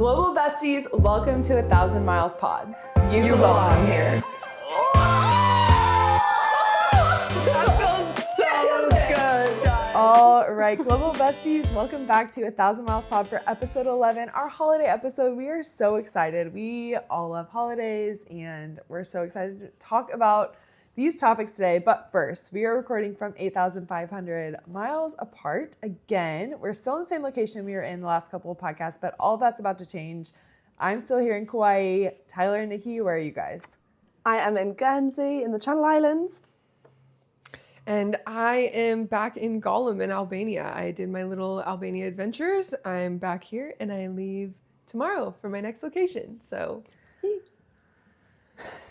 Global besties, welcome to 1,000 Miles Pod. You belong here. That felt so good, guys. All right, global besties, welcome back to 1,000 Miles Pod for episode 11, our holiday episode. We are so excited. We all love holidays, and we're so excited to talk about these topics today. But first, we are recording from 8,500 miles apart. Again, we're still in the same location we were in the last couple of podcasts, but all that's about to change. I'm still here in Kauai. Tyler and Nikki, where are you guys? I am in Guernsey in the Channel Islands. And I am back in Gollum in Albania. I did my little Albania adventures. I'm back here and I leave tomorrow for my next location. So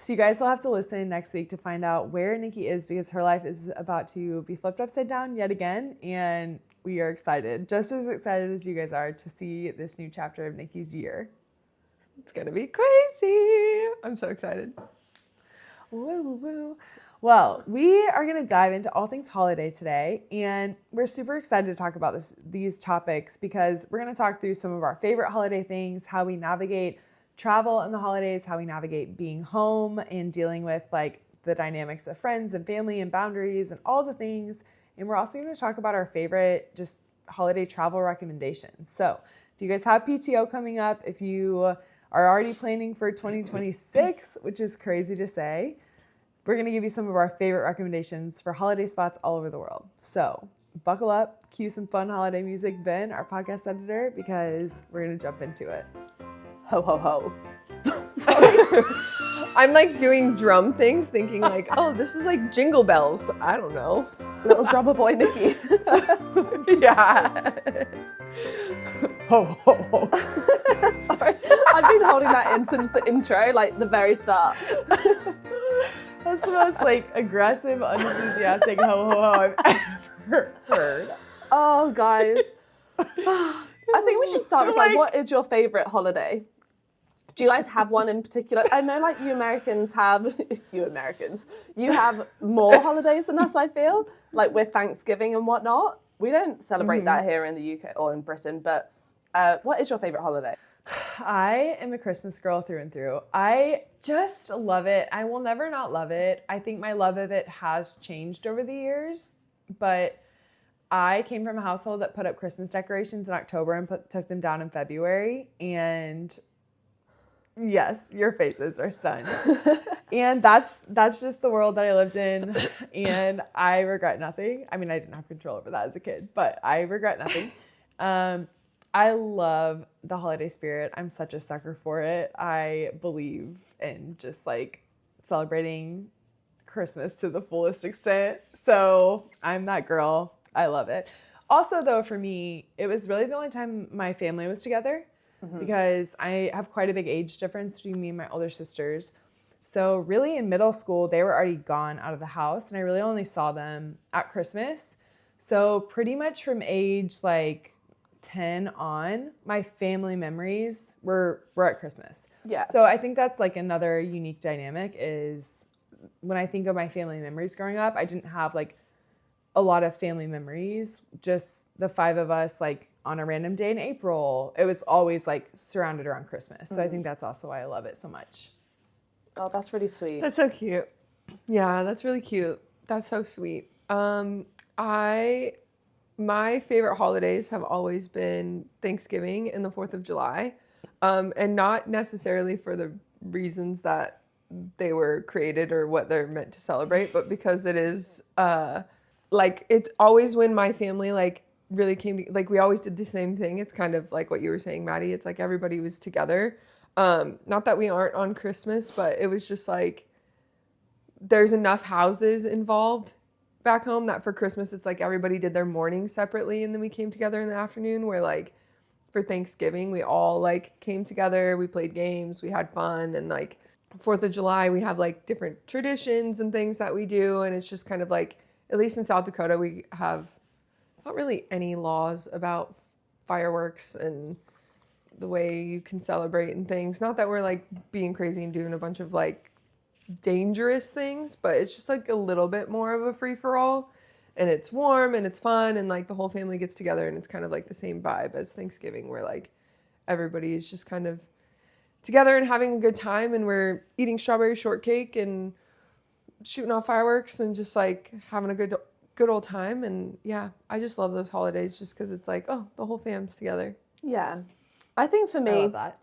you guys will have to listen next week to find out where Nikki is, because her life is about to be flipped upside down yet again. And we are excited, just as excited as you guys are, to see this new chapter of Nikki's year. it's going to be crazy. I'm so excited. Woo, woo, woo. Well, we are going to dive into all things holiday today, and we're super excited to talk about these topics because we're going to talk through some of our favorite holiday things, how we navigate travel in the holidays, how we navigate being home and dealing with like the dynamics of friends and family and boundaries and all the things. And we're also going to talk about our favorite just holiday travel recommendations. So if you guys have PTO coming up, if you are already planning for 2026, which is crazy to say, we're going to give you some of our favorite recommendations for holiday spots all over the world. So buckle up, cue some fun holiday music, Ben, our podcast editor, because we're going to jump into it. Ho, ho, ho. I'm like doing drum things thinking like, oh, this is like Jingle Bells. I don't know. Little drummer boy Nikki. Yeah. Ho, ho, ho. Sorry. I've been holding that in since the intro, like the very start. That's the most like aggressive, unenthusiastic ho, ho, ho I've ever heard. Oh, guys. I think we should start with like, what is your favorite holiday? Do you guys have one in particular? I know like you have more holidays than us, I feel, like with Thanksgiving and whatnot. We don't celebrate that here in the UK or in Britain, but what is your favorite holiday? I am a Christmas girl through and through. I just love it. I will never not love it. I think my love of it has changed over the years, but I came from a household that put up Christmas decorations in October and took them down in February, and yes, your faces are stunned. And that's just the world that I lived in, and I regret nothing. I mean, I didn't have control over that as a kid, but I regret nothing. I love the holiday spirit. I'm such a sucker for it. I believe in just like celebrating Christmas to the fullest extent. So I'm that girl. I love it. Also, though, for me, it was really the only time my family was together. Because I have quite a big age difference between me and my older sisters. So really in middle school, they were already gone out of the house, and I really only saw them at Christmas. So pretty much from age like 10 on, my family memories were at Christmas. Yeah. So I think that's like another unique dynamic is when I think of my family memories growing up, I didn't have like a lot of family memories, just the five of us like on a random day in April. It was always like surrounded around Christmas. So I think that's also why I love it so much. Oh, that's really sweet. That's so cute. Yeah, that's really cute. That's so sweet. My favorite holidays have always been Thanksgiving and the 4th of July. And not necessarily for the reasons that they were created or what they're meant to celebrate, but because it is like it's always when my family like really came to, like we always did the same thing. It's kind of like what you were saying, Maddie. It's like everybody was together. Not that we aren't on Christmas, but it was just like there's enough houses involved back home that for Christmas it's like everybody did their morning separately and then we came together in the afternoon, where like for Thanksgiving we all like came together, we played games, we had fun, and like 4th of July we have like different traditions and things that we do, and it's just kind of like, at least in South Dakota, we have not really any laws about fireworks and the way you can celebrate and things. Not that we're like being crazy and doing a bunch of like dangerous things, but it's just like a little bit more of a free-for-all, and it's warm and it's fun, and like the whole family gets together, and it's kind of like the same vibe as Thanksgiving, where like everybody is just kind of together and having a good time, and we're eating strawberry shortcake and shooting off fireworks and just like having a good old time. And yeah, I just love those holidays just because it's like, oh, the whole fam's together. Yeah. I think for I me, love that.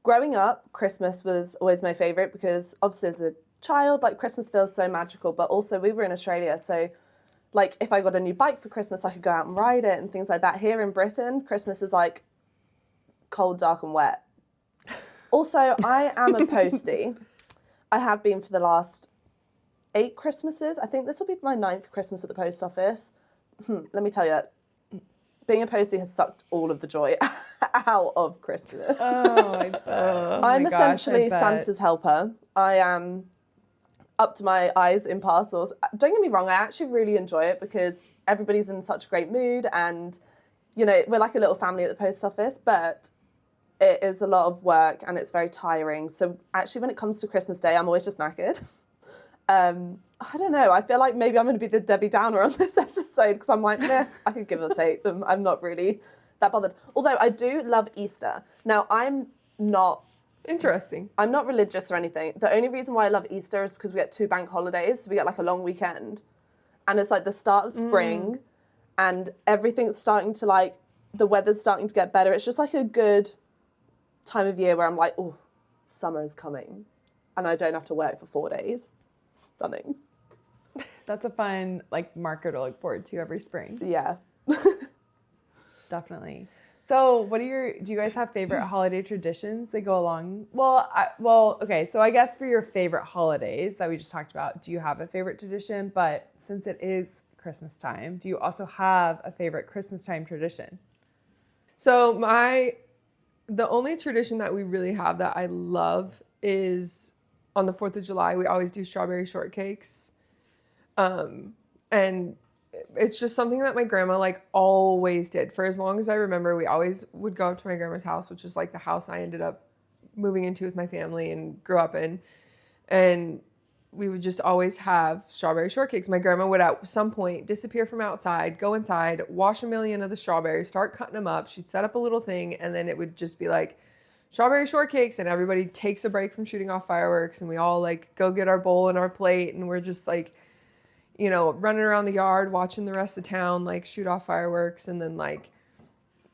growing up, Christmas was always my favourite because obviously as a child, like Christmas feels so magical, but also we were in Australia, so like if I got a new bike for Christmas, I could go out and ride it and things like that. Here in Britain, Christmas is like cold, dark and wet. Also, I am a postie. I have been for the last 8 Christmases. I think this will be my 9th Christmas at the post office. Let me tell you, being a postie has sucked all of the joy out of Christmas. Oh, I bet. I'm essentially I bet. Santa's helper. I am up to my eyes in parcels. Don't get me wrong, I actually really enjoy it because everybody's in such a great mood and, you know, we're like a little family at the post office, but it is a lot of work and it's very tiring. So actually when it comes to Christmas Day, I'm always just knackered. I don't know, I feel like maybe I'm going to be the Debbie Downer on this episode because I'm like, meh, I could give or take them. I'm not really that bothered. Although I do love Easter. Now, I'm not religious or anything. The only reason why I love Easter is because we get 2 bank holidays. So we get like a long weekend. And it's like the start of spring and everything's starting to like, the weather's starting to get better. It's just like a good time of year where I'm like, oh, summer is coming. And I don't have to work for 4 days. Stunning. That's a fun like marker to look forward to every spring. Yeah. Definitely. So do you guys have favorite holiday traditions that go along? Okay. So I guess for your favorite holidays that we just talked about, do you have a favorite tradition? But since it is Christmas time, do you also have a favorite Christmas time tradition? So the only tradition that we really have that I love is on the 4th of July, we always do strawberry shortcakes. And it's just something that my grandma like always did. For as long as I remember, we always would go up to my grandma's house, which is like the house I ended up moving into with my family and grew up in. And we would just always have strawberry shortcakes. My grandma would at some point disappear from outside, go inside, wash a million of the strawberries, start cutting them up. She'd set up a little thing and then it would just be like strawberry shortcakes and everybody takes a break from shooting off fireworks and we all like go get our bowl and our plate and we're just like, you know, running around the yard, watching the rest of town, like shoot off fireworks and then like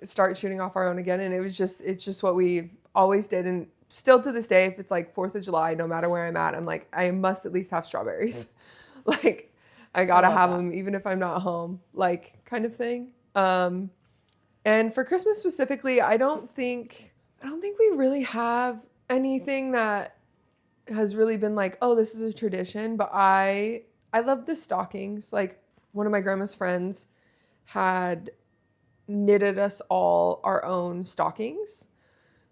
start shooting off our own again. And it's just what we always did. And still to this day, if it's like 4th of July, no matter where I'm at, I'm like, I must at least have strawberries. Like I gotta have them even if I'm not home, like kind of thing. And for Christmas specifically, I don't think we really have anything that has really been like, oh, this is a tradition, but I love the stockings. Like one of my grandma's friends had knitted us all our own stockings.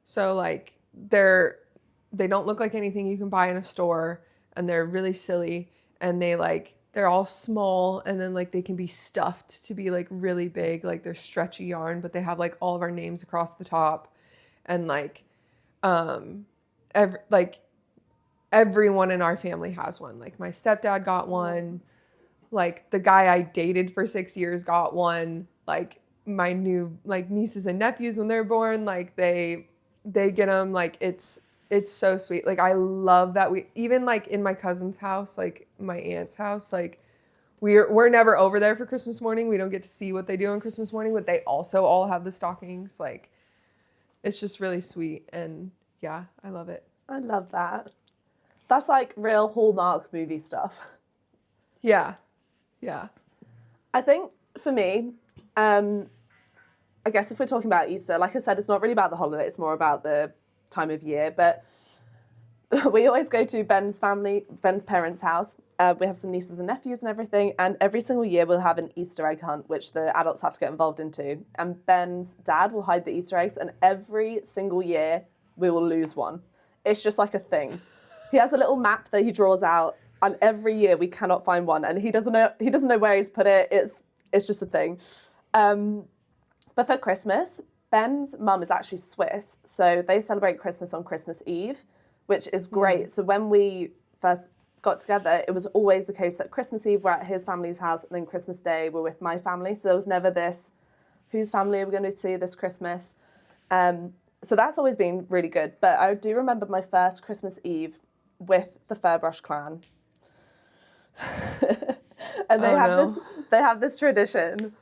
So like they don't look like anything you can buy in a store and they're really silly and they're all small and then like they can be stuffed to be like really big. Like they're stretchy yarn, but they have like all of our names across the top and like everyone in our family has one. Like my stepdad got one. Like the guy I dated for 6 years got one. Like my new like nieces and nephews when they're born, like they get them. Like it's so sweet. Like I love that we even like in my cousin's house, like my aunt's house, like we're never over there for Christmas morning. We don't get to see what they do on Christmas morning, but they also all have the stockings. Like it's just really sweet and yeah, I love it. I love that. That's like real Hallmark movie stuff. Yeah. Yeah. I think for me, I guess if we're talking about Easter, like I said, it's not really about the holiday, it's more about the time of year. But we always go to Ben's parents' house. We have some nieces and nephews and everything. And every single year we'll have an Easter egg hunt, which the adults have to get involved into. And Ben's dad will hide the Easter eggs. And every single year we will lose one. It's just like a thing. He has a little map that he draws out. And every year we cannot find one. And he doesn't know where he's put it. It's just a thing. But for Christmas, Ben's mum is actually Swiss. So they celebrate Christmas on Christmas Eve, which is great. So when we first got together, it was always the case that Christmas Eve we're at his family's house and then Christmas Day we're with my family. So there was never this, whose family are we going to see this Christmas? And So that's always been really good. But I do remember my first Christmas Eve with the Fairbrush clan. And they have this tradition.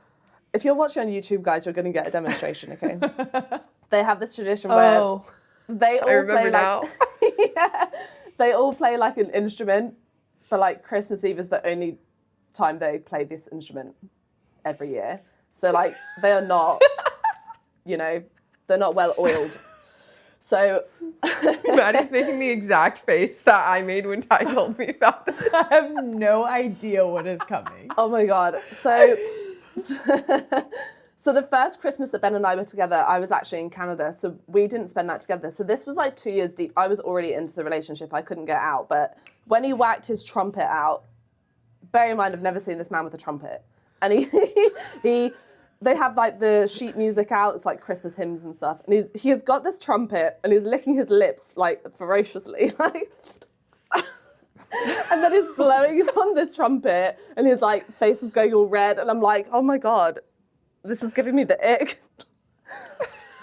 If you're watching on YouTube, guys, you're going to get a demonstration, okay? They have this tradition where they all play now. like yeah, they all play like an instrument, but like Christmas Eve is the only time they play this instrument every year. So like they are not, you know, they're not well oiled. So Maddie's making the exact face that I made when Ty told me about this. I have no idea what is coming. oh my God. So so the first Christmas that Ben and I were together, I was actually in Canada, so we didn't spend that together. So this was like 2 years deep. I was already into the relationship. I couldn't get out. But when he whacked his trumpet out, bear in mind, I've never seen this man with a trumpet. And they have like the sheet music out. It's like Christmas hymns and stuff. And he has got this trumpet and he's licking his lips like ferociously, like. And then he's blowing on this trumpet and his like face is going all red. And I'm like, oh my God, this is giving me the ick.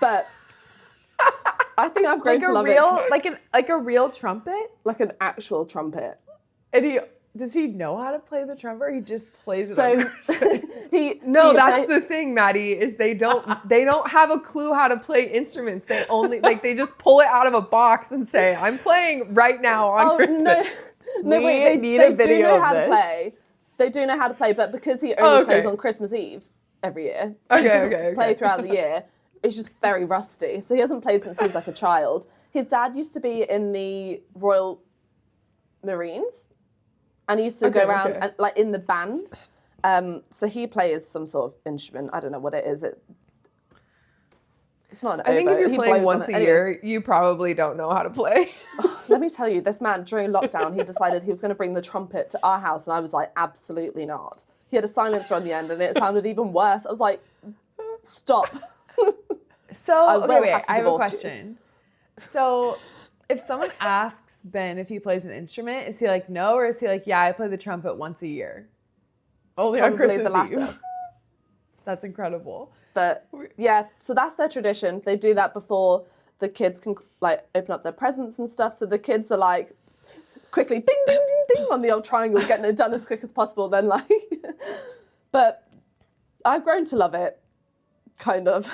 But I think I've grown to love it. Like a real trumpet? Like an actual trumpet. And does he know how to play the trumpet, or he just plays it on Christmas? That's the thing, Maddie, is they don't have a clue how to play instruments. They only they just pull it out of a box and say, I'm playing right now on Christmas. No, wait, they do know how to play. They do know how to play, but because he only plays on Christmas Eve every year, he doesn't play throughout the year, it's just very rusty. So he hasn't played since he was like a child. His dad used to be in the Royal Marines, and he used to go around and like in the band. So he plays some sort of instrument. I don't know what it is. It's not an oboe. I think if you're playing once a year, you probably don't know how to play. Let me tell you, this man, during lockdown, he decided he was going to bring the trumpet to our house, and I was like, absolutely not. He had a silencer on the end, and it sounded even worse. I was like, stop. So, I have a question. So, if someone asks Ben if he plays an instrument, is he like, no, or is he like, yeah, I play the trumpet once a year? Only on Christmas Eve. That's incredible. But yeah, so that's their tradition. They do that before the kids can like open up their presents and stuff. So the kids are like quickly ding, ding, ding, ding on the old triangle, getting it done as quick as possible. Then like, but I've grown to love it, kind of.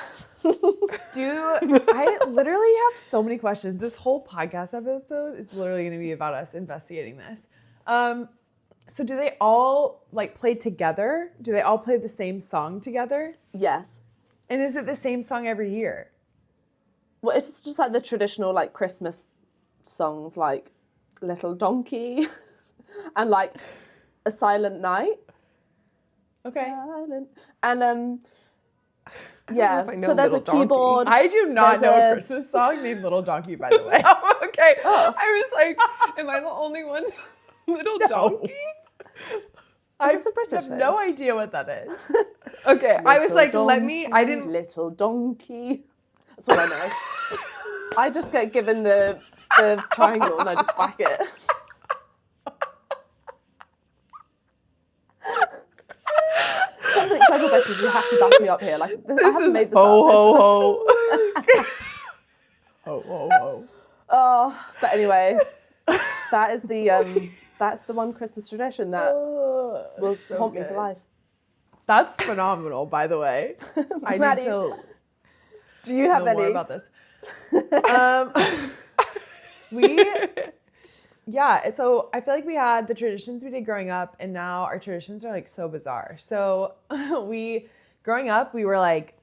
I literally have so many questions. This whole podcast episode is literally going to be about us investigating this. So do they all like play together? Do they all play the same song together? Yes. And is it the same song every year? Well, it's just like the traditional like Christmas songs, like Little Donkey and like A Silent Night. Okay. Silent. And yeah, so there's a keyboard. I do not know a Christmas song named Little Donkey, by the way. Oh, okay. Oh. I was like, am I the only one? Little Donkey? I have no idea what that is. Okay, Little I was like, donkey, I didn't. Little Donkey. That's what I know. I just get given the triangle and I just whack it. Something clever message, you have to back me up here. Like I haven't made this ho, up. Ho ho ho ho ho. Oh, but anyway, that is that's the one Christmas tradition that will haunt me for life. That's phenomenal, by the way. I Maddie, need to. Do you have know any more about this? So I feel like we had the traditions we did growing up, and now our traditions are like so bizarre. So growing up, we were like,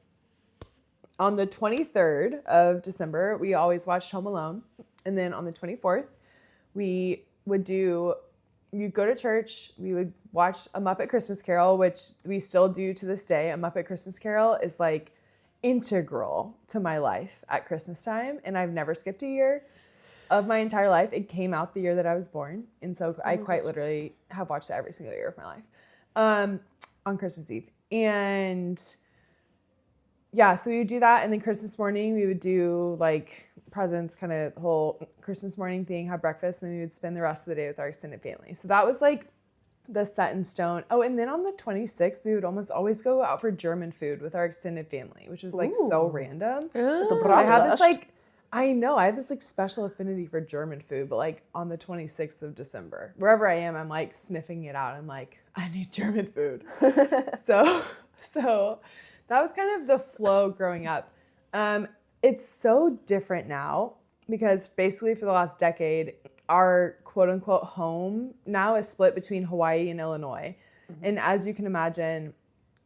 on the 23rd of December, we always watched Home Alone. And then on the 24th, we would you'd go to church, we would watch A Muppet Christmas Carol, which we still do to this day. A Muppet Christmas Carol is like integral to my life at Christmas time, and I've never skipped a year of my entire life. It came out the year that I was born, and so I quite literally have watched it every single year of my life on Christmas Eve. And yeah, so we would do that, and then Christmas morning we would do like presents, kind of the whole Christmas morning thing, have breakfast, and then we would spend the rest of the day with our extended family. So that was like the set in stone. Oh, and then on the 26th, we would almost always go out for German food with our extended family, which was like so random. The But I have this bratwurst. like, I know, I have this like special affinity for German food, but like on the 26th of December, wherever I am, I'm like sniffing it out. I'm like, I need German food. So that was kind of the flow growing up. It's so different now because basically for the last decade, our quote unquote home now is split between Hawaii and Illinois. And as you can imagine,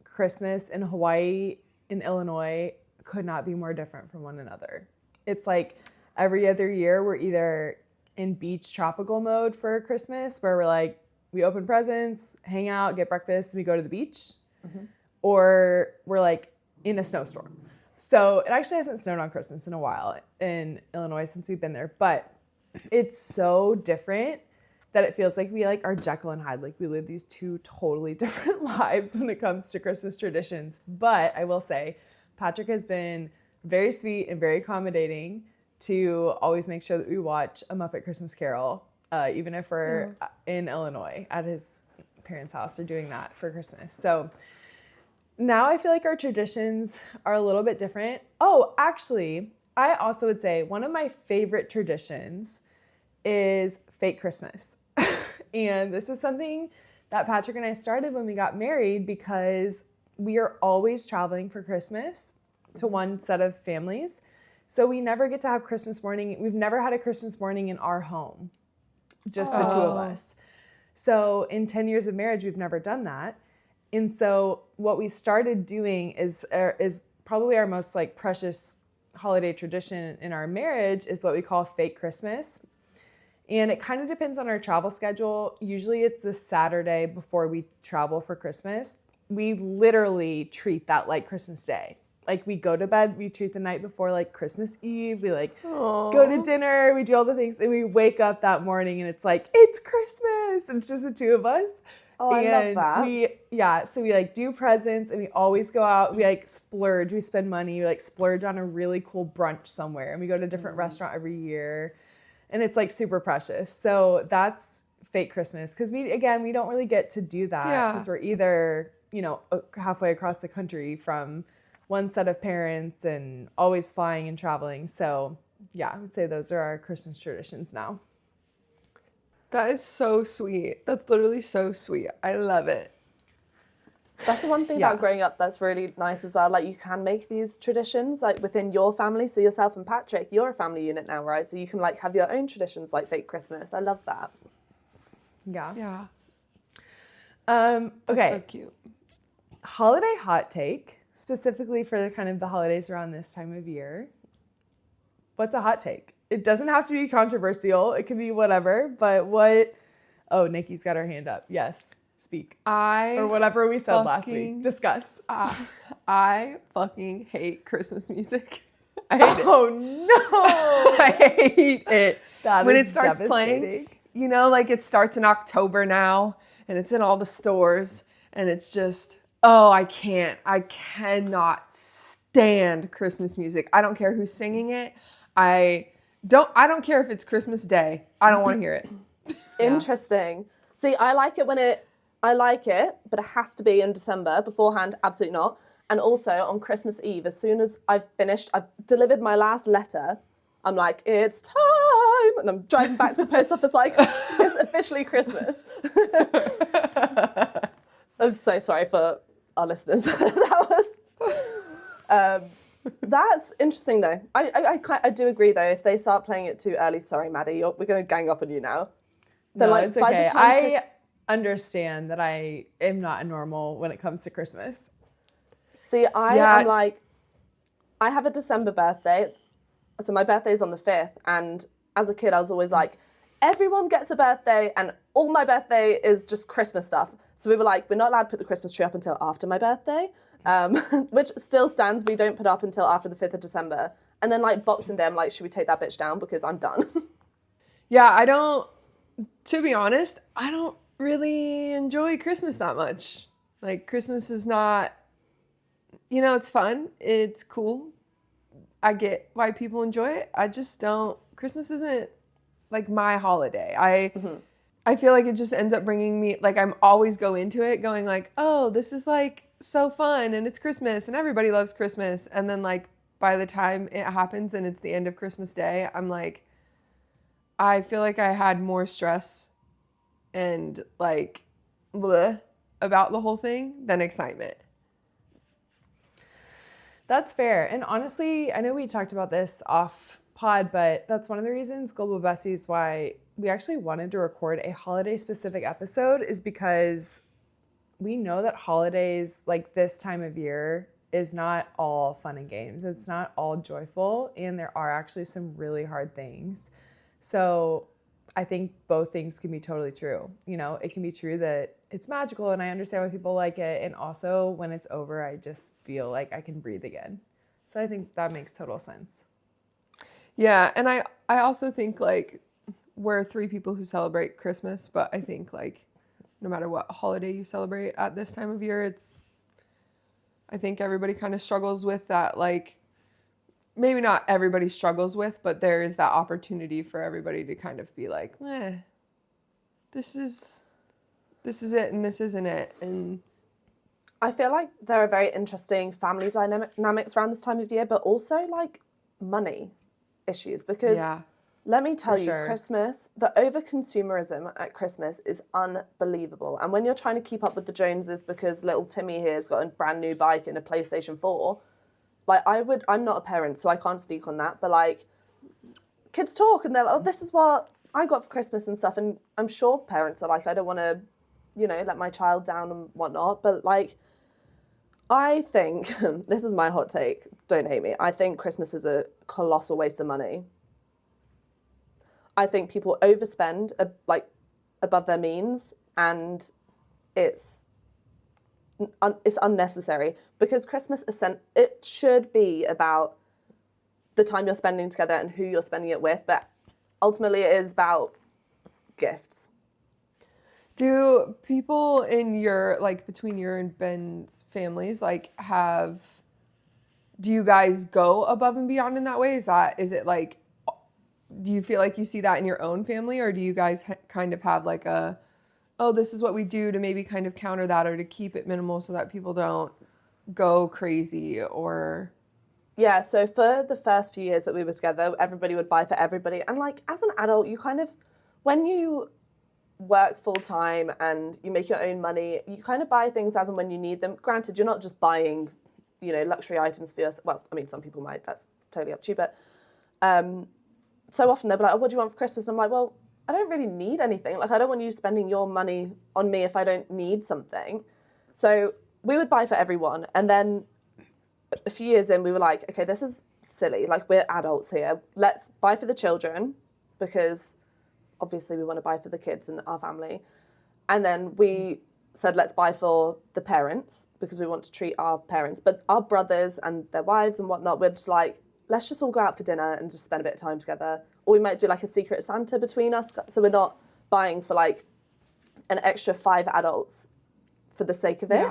Christmas in Hawaii and Illinois could not be more different from one another. It's like every other year we're either in beach tropical mode for Christmas where we're like, we open presents, hang out, get breakfast, and we go to the beach. Or we're like in a snowstorm. So it actually hasn't snowed on Christmas in a while in Illinois since we've been there, but it's so different that it feels like we like are Jekyll and Hyde. Like we live these two totally different lives when it comes to Christmas traditions. But I will say, Patrick has been very sweet and very accommodating to always make sure that we watch A Muppet Christmas Carol, even if we're in Illinois at his parents' house or doing that for Christmas. So now I feel like our traditions are a little bit different. Oh, actually, I also would say one of my favorite traditions is fake Christmas. And this is something that Patrick and I started when we got married because we are always traveling for Christmas to one set of families. So we never get to have Christmas morning. We've never had a Christmas morning in our home, just the two of us. So in 10 years of marriage, we've never done that. And so what we started doing is probably our most like precious holiday tradition in our marriage is what we call fake Christmas. And it kind of depends on our travel schedule. Usually it's the Saturday before we travel for Christmas. We literally treat that like Christmas Day. Like we go to bed, we treat the night before like Christmas Eve. We like go to dinner, we do all the things, and we wake up that morning and it's like, it's Christmas. And it's just the two of us. Oh, I love that. So we like do presents and we always go out. We like splurge, we spend money, we like splurge on a really cool brunch somewhere. And we go to a different restaurant every year. And it's like super precious. So that's fake Christmas. Because we don't really get to do that because we're either, halfway across the country from one set of parents and always flying and traveling. So yeah, I would say those are our Christmas traditions now. That is so sweet. That's literally so sweet. I love it. That's the one thing about growing up that's really nice as well. Like you can make these traditions like within your family. So yourself and Patrick, you're a family unit now, right? So you can like have your own traditions like fake Christmas. I love that. Yeah. Yeah. Okay. That's so cute. Holiday hot take, specifically for kind of the holidays around this time of year. What's a hot take? It doesn't have to be controversial. It could be whatever, but oh, Nikki's got her hand up. Yes, speak. Or whatever we said last week. Discuss. I fucking hate Christmas music. I hate it. Oh, no. I hate it. When it starts playing, like it starts in October now and it's in all the stores and it's just, I cannot stand Christmas music. I don't care who's singing it. I don't care if it's Christmas Day. I don't want to hear it. Interesting. See, I like it, but it has to be in December. Beforehand, absolutely not. And also on Christmas Eve, as soon as I've delivered my last letter, I'm like, it's time. And I'm driving back to the post office like, it's officially Christmas. I'm so sorry for our listeners. That's interesting though. I do agree though. If they start playing it too early, sorry, Maddie, we're going to gang up on you now. No, it's okay. I understand that I am not normal when it comes to Christmas. See, I'm like, I have a December birthday. So my birthday's on the 5th. And as a kid, I was always like, everyone gets a birthday and all my birthday is just Christmas stuff. So we were like, we're not allowed to put the Christmas tree up until after my birthday, which still stands. We don't put up until after the 5th of December. And then like Boxing Day, I'm like, should we take that bitch down? Because I'm done. To be honest, I don't really enjoy Christmas that much. Like Christmas is not, it's fun. It's cool. I get why people enjoy it. I just don't. Christmas isn't like my holiday. I feel like it just ends up bringing me, like, I'm always go into it going like, oh, this is like so fun and it's Christmas and everybody loves Christmas. And then like by the time it happens and it's the end of Christmas Day, I'm like, I feel like I had more stress and like bleh about the whole thing than excitement. That's fair. And honestly, I know we talked about this off pod, but that's one of the reasons Global Besties why we actually wanted to record a holiday specific episode is because we know that holidays like this time of year is not all fun and games. It's not all joyful, and there are actually some really hard things. So I think both things can be totally true. You know, it can be true that it's magical and I understand why people like it. And also when it's over, I just feel like I can breathe again. So I think that makes total sense. Yeah, and I also think like we're three people who celebrate Christmas, but I think like no matter what holiday you celebrate at this time of year, I think everybody kind of struggles with that, like maybe not everybody struggles with, but there is that opportunity for everybody to kind of be like, this is it and this isn't it. And I feel like there are very interesting family dynamics around this time of year, but also like money issues because yeah, let me tell For you, sure. Christmas, the over-consumerism at Christmas is unbelievable. And when you're trying to keep up with the Joneses because little Timmy here has got a brand new bike and a PlayStation 4, like I'm not a parent, so I can't speak on that, but like kids talk and they're like, oh, this is what I got for Christmas and stuff. And I'm sure parents are like, I don't want to, let my child down and whatnot. But like, I think, this is my hot take, don't hate me. I think Christmas is a colossal waste of money. I think people overspend like above their means, and it's unnecessary because Christmas it should be about the time you're spending together and who you're spending it with, but ultimately it is about gifts. do people in your like between your and Ben's families like do you guys go above and beyond in that way? Is it like, do you feel like you see that in your own family, or do you guys kind of have like oh, this is what we do to maybe kind of counter that or to keep it minimal so that people don't go crazy or... Yeah, so for the first few years that we were together, everybody would buy for everybody. And like as an adult, you kind of, when you work full time and you make your own money, you kind of buy things as and when you need them. Granted, you're not just buying, luxury items for yourself. Well, I mean, some people might, that's totally up to you. But so often they'll be like, oh, what do you want for Christmas? And I'm like, well, I don't really need anything. Like, I don't want you spending your money on me if I don't need something. So we would buy for everyone. And then a few years in, we were like, okay, this is silly. Like, we're adults here. Let's buy for the children because obviously we want to buy for the kids and our family. And then we said, let's buy for the parents because we want to treat our parents. But our brothers and their wives and whatnot, we're just like, let's just all go out for dinner and just spend a bit of time together. Or we might do like a secret Santa between us. So we're not buying for like an extra 5 adults for the sake of it.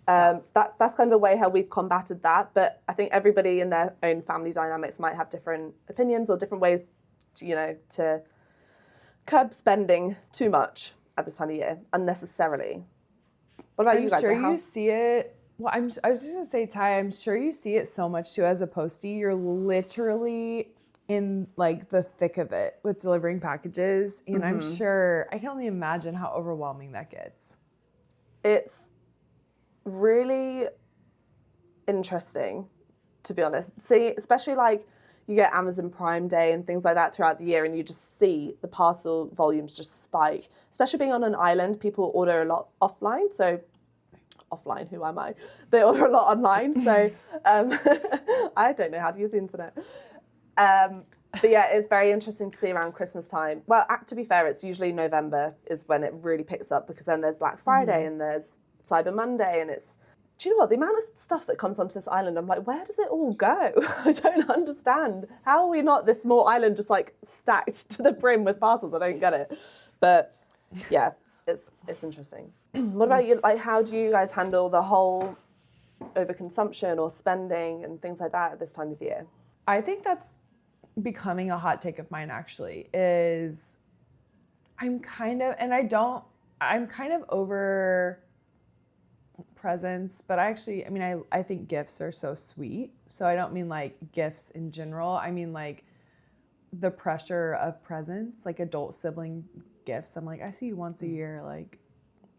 Yeah. That's kind of a way how we've combated that. But I think everybody in their own family dynamics might have different opinions or different ways to curb spending too much at this time of year unnecessarily. What about you guys? I'm sure you see it. Well, I was just gonna say, Ty, I'm sure you see it so much too as a postie. You're literally in like the thick of it with delivering packages. And I'm sure, I can only imagine how overwhelming that gets. It's really interesting, to be honest. See, especially like you get Amazon Prime Day and things like that throughout the year, and you just see the parcel volumes just spike. Especially being on an island, people order a lot offline. So, offline, who am I? They order a lot online. So, I don't know how to use the internet. But yeah, it's very interesting to see around Christmas time. Well, to be fair, it's usually November is when it really picks up because then there's Black Friday and there's Cyber Monday, and do you know what? The amount of stuff that comes onto this island, I'm like, where does it all go? I don't understand. How are we not this small island just like stacked to the brim with parcels? I don't get it. But yeah, it's interesting. What about you? Like, how do you guys handle the whole overconsumption or spending and things like that at this time of year? I think that's becoming a hot take of mine actually, is I'm kind of over presents, but I think gifts are so sweet. So I don't mean like gifts in general. I mean like the pressure of presents, like adult sibling gifts. I'm like, I see you once a year. Like,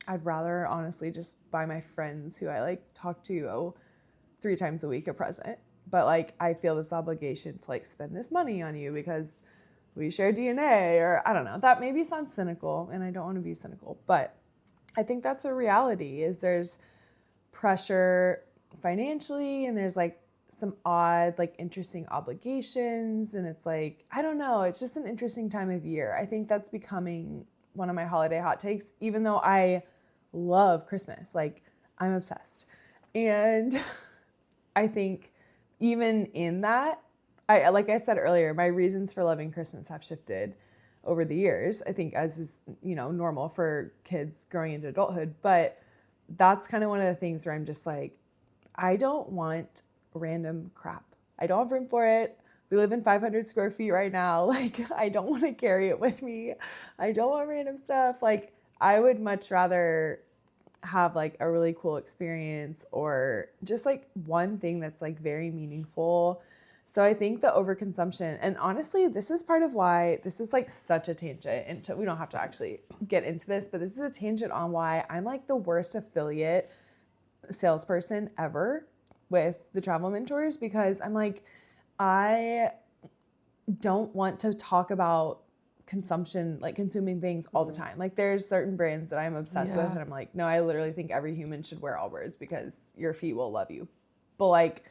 I'd rather honestly just buy my friends who I like talk to 3 times a week a present. But like, I feel this obligation to like spend this money on you because we share DNA, or I don't know. That maybe sounds cynical, and I don't want to be cynical, but I think that's a reality. Is there's pressure financially, and there's like some odd, like interesting obligations, and it's like, I don't know, it's just an interesting time of year. I think that's becoming one of my holiday hot takes, even though I love Christmas. Like, I'm obsessed. And I think even in that, like I said earlier, my reasons for loving Christmas have shifted over the years. I think as is, normal for kids growing into adulthood, but that's kind of one of the things where I'm just like, I don't want random crap. I don't have room for it. We live in 500 square feet right now. Like, I don't want to carry it with me. I don't want random stuff. Like, I would much rather have like a really cool experience, or just like one thing that's like very meaningful. So I think the overconsumption, and honestly, this is part of why this is like such a tangent into, we don't have to actually get into this, but this is a tangent on why I'm like the worst affiliate salesperson ever with the Travel Mentors, because I'm like, I don't want to talk about consumption, like consuming things all the time. Like, there's certain brands that I'm obsessed with, and I'm like, no, I literally think every human should wear Allbirds because your feet will love you. But like,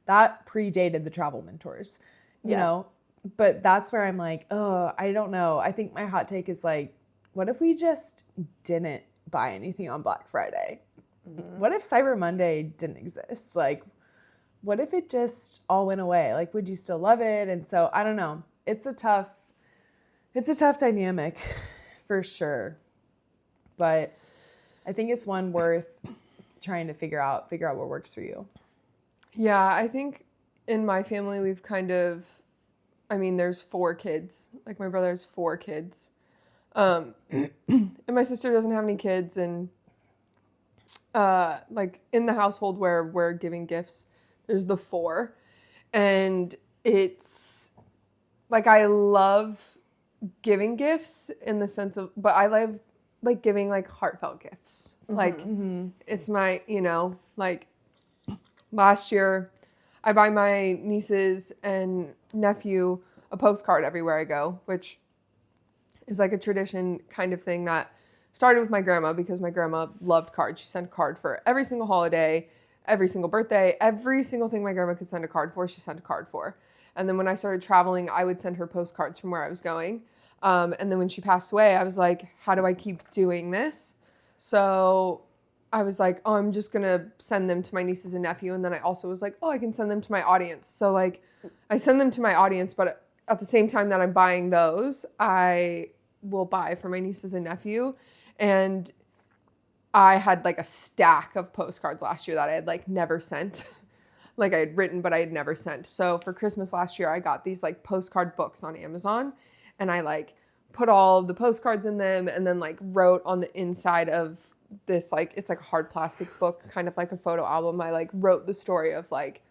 that predated the Travel Mentors, you know? But that's where I'm like, oh, I don't know. I think my hot take is like, what if we just didn't buy anything on Black Friday? What if Cyber Monday didn't exist? Like, what if it just all went away? Like, would you still love it? And so I don't know. It's a tough dynamic for sure. But I think it's one worth trying to figure out what works for you. Yeah, I think in my family we've kind of, there's 4 kids. Like, my brother has 4 kids. And my sister doesn't have any kids, and like in the household where we're giving gifts, there's the 4. And it's like, I love giving gifts in the sense of, but I love like giving like heartfelt gifts. Like, it's my, like last year I buy my nieces and nephew a postcard everywhere I go, which is like a tradition kind of thing that started with my grandma, because my grandma loved cards. She sent a card for every single holiday, every single birthday, every single thing my grandma could send a card for, she sent a card for. And then when I started traveling, I would send her postcards from where I was going. And then when she passed away, I was like, how do I keep doing this? So I was like, oh, I'm just going to send them to my nieces and nephew. And then I also was like, oh, I can send them to my audience. So like, I send them to my audience, but at the same time that I'm buying those, I will buy for my nieces and nephew. And I had like a stack of postcards last year that I had like never sent. Like, I had written, but I had never sent. So for Christmas last year, I got these like postcard books on Amazon, and I like put all the postcards in them, and then like wrote on the inside of this, like, it's like a hard plastic book, kind of like a photo album. I like wrote the story of like,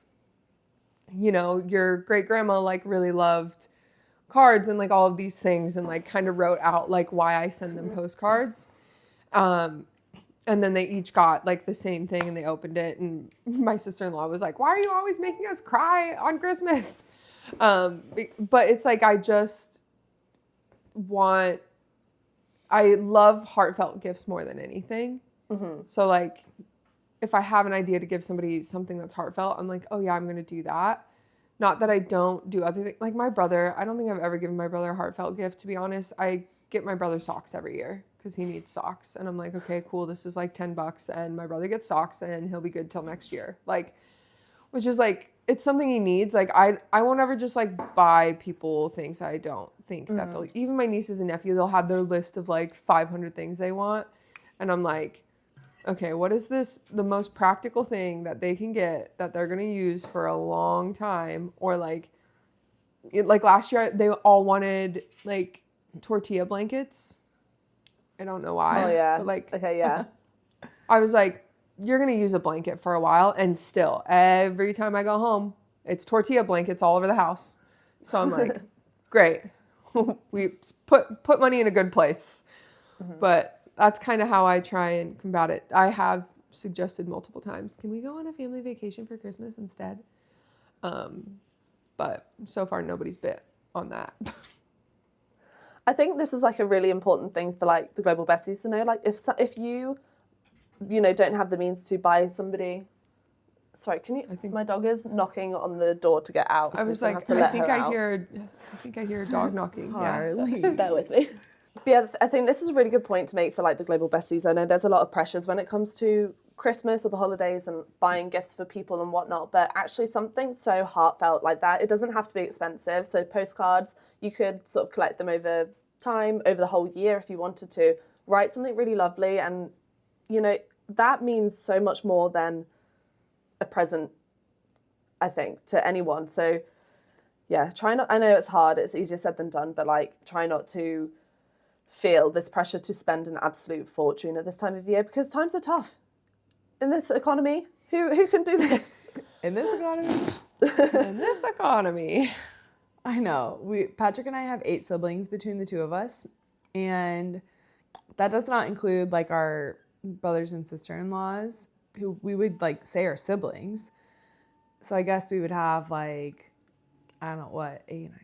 your great grandma like really loved cards and like all of these things, and like kind of wrote out like why I send them postcards. And then they each got like the same thing, and they opened it, and my sister-in-law was like, why are you always making us cry on Christmas? But it's like, I love heartfelt gifts more than anything. So like, if I have an idea to give somebody something that's heartfelt, I'm like, oh yeah, I'm going to do that. Not that I don't do other things. Like my brother, I don't think I've ever given my brother a heartfelt gift, to be honest. I get my brother socks every year because he needs socks. And I'm like, okay, cool. This is like $10 and my brother gets socks and he'll be good till next year. Like, which is like, it's something he needs. Like, I won't ever just like buy people things that I don't think that they'll, even my nieces and nephew, they'll have their list of like 500 things they want. And I'm like, okay, what is the most practical thing that they can get that they're going to use for a long time? Or like last year, they all wanted like tortilla blankets. I don't know why. Oh yeah. But like, Okay, yeah. I was like, you're going to use a blanket for a while. And still, every time I go home, it's tortilla blankets all over the house. So I'm like, great. We put money in a good place. But that's kind of how I try and combat it. I have suggested multiple times, can we go on a family vacation for Christmas instead? But so far nobody's bit on that. I think this is like a really important thing for like the global besties to know. Like if you don't have the means to buy somebody. Sorry, can you? I think my dog is knocking on the door to get out. So I was like, like, I think I hear a dog knocking. Harley. Yeah, bear with me. But yeah, I think this is a really good point to make for like the global besties. I know there's a lot of pressures when it comes to Christmas or the holidays and buying gifts for people and whatnot, but actually something so heartfelt like that, it doesn't have to be expensive. So postcards, you could sort of collect them over time, over the whole year if you wanted to. Write something really lovely, and that means so much more than a present, I think, to anyone. So yeah, try not, I know it's hard, it's easier said than done, but like try not to feel this pressure to spend an absolute fortune at this time of year, because times are tough in this economy. Who can do this? In this economy? In this economy. I know. Patrick and I have 8 siblings between the two of us, and that does not include like our brothers and sister-in-laws, who we would like say are siblings. So I guess we would have like, I don't know what, 8, 9,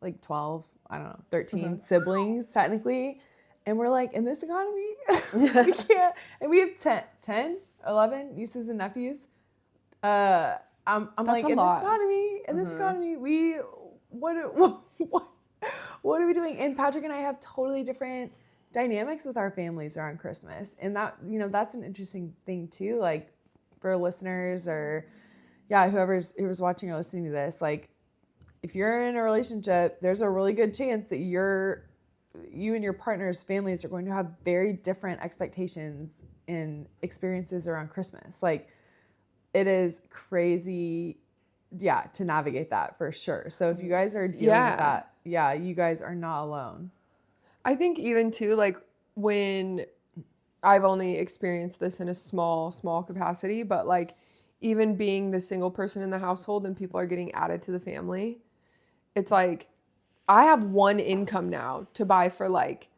like 12, I don't know, 13 siblings technically. And we're like, in this economy, we can't. And we have 10, 11 nieces and nephews. I'm like, in this economy, what are we doing? And Patrick and I have totally different dynamics with our families around Christmas. And that, that's an interesting thing too, like for listeners or whoever's watching or listening to this, like if you're in a relationship, there's a really good chance that you and your partner's families are going to have very different expectations and experiences around Christmas. Like it is crazy, to navigate that for sure. So if you guys are dealing with that, you guys are not alone. I think even too, like when I've only experienced this in a small capacity, but like even being the single person in the household and people are getting added to the family, it's like I have one income now to buy for like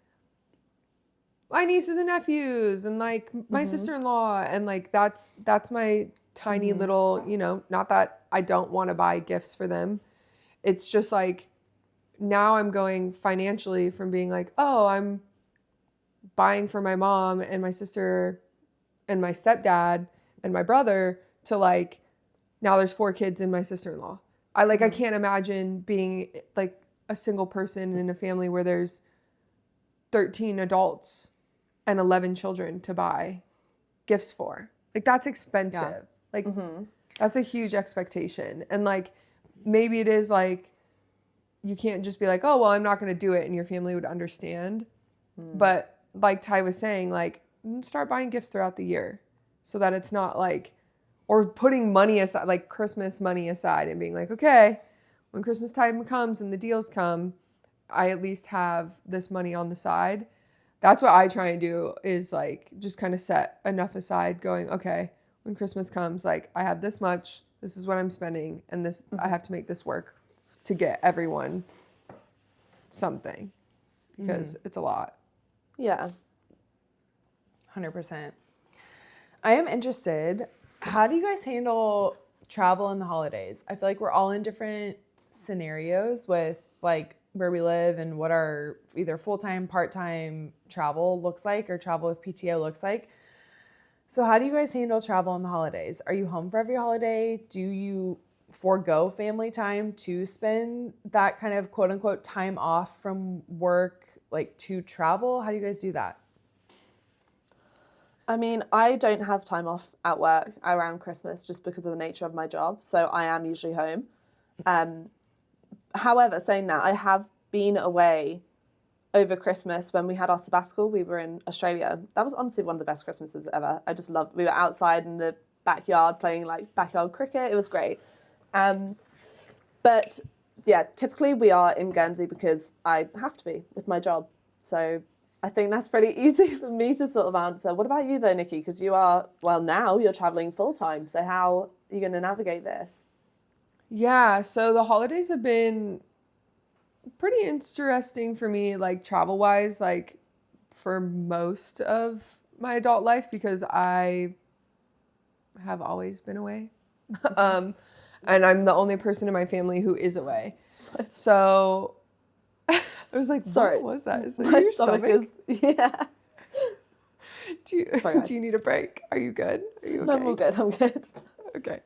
my nieces and nephews and like my sister-in-law, and like that's my tiny little, not that I don't want to buy gifts for them. It's just like now I'm going financially from being like, oh, I'm buying for my mom and my sister and my stepdad and my brother, to like now there's 4 kids and my sister-in-law. I can't imagine being like a single person in a family where there's 13 adults and 11 children to buy gifts for. Like that's expensive. Yeah. Like that's a huge expectation. And like maybe it is like you can't just be like, oh, well, I'm not going to do it, and your family would understand. But like Ty was saying, like start buying gifts throughout the year so that it's not like, or putting money aside, like Christmas money aside, and being like, okay, when Christmas time comes and the deals come, I at least have this money on the side. That's what I try and do, is like just kind of set enough aside going, okay, when Christmas comes, like I have this much, this is what I'm spending, and this I have to make this work to get everyone something, because it's a lot. Yeah. 100%. I am interested, how do you guys handle travel in the holidays? I feel like we're all in different scenarios with like where we live and what our either full-time, part-time travel looks like, or travel with PTO looks like. So how do you guys handle travel in the holidays? Are you home for every holiday? Do you forego family time to spend that kind of quote unquote time off from work, like to travel? How do you guys do that? I mean, I don't have time off at work around Christmas just because of the nature of my job. So I am usually home. However, saying that, I have been away over Christmas when we had our sabbatical. We were in Australia. That was honestly one of the best Christmases ever. I just loved, we were outside in the backyard playing like backyard cricket. It was great. But yeah, typically we are in Guernsey because I have to be with my job. So I think that's pretty easy for me to sort of answer. What about you though, Nikki? Because you are, well, now you're traveling full time. So how are you going to navigate this? Yeah, so the holidays have been pretty interesting for me, like travel wise, like for most of my adult life because I have always been away. And I'm the only person in my family who is away. So I was like, Sorry, what was that? Is that my your stomach stomach? is, yeah. Sorry, guys. Do you need a break? Are you good? Are you okay? No, I'm all good. I'm good. Okay.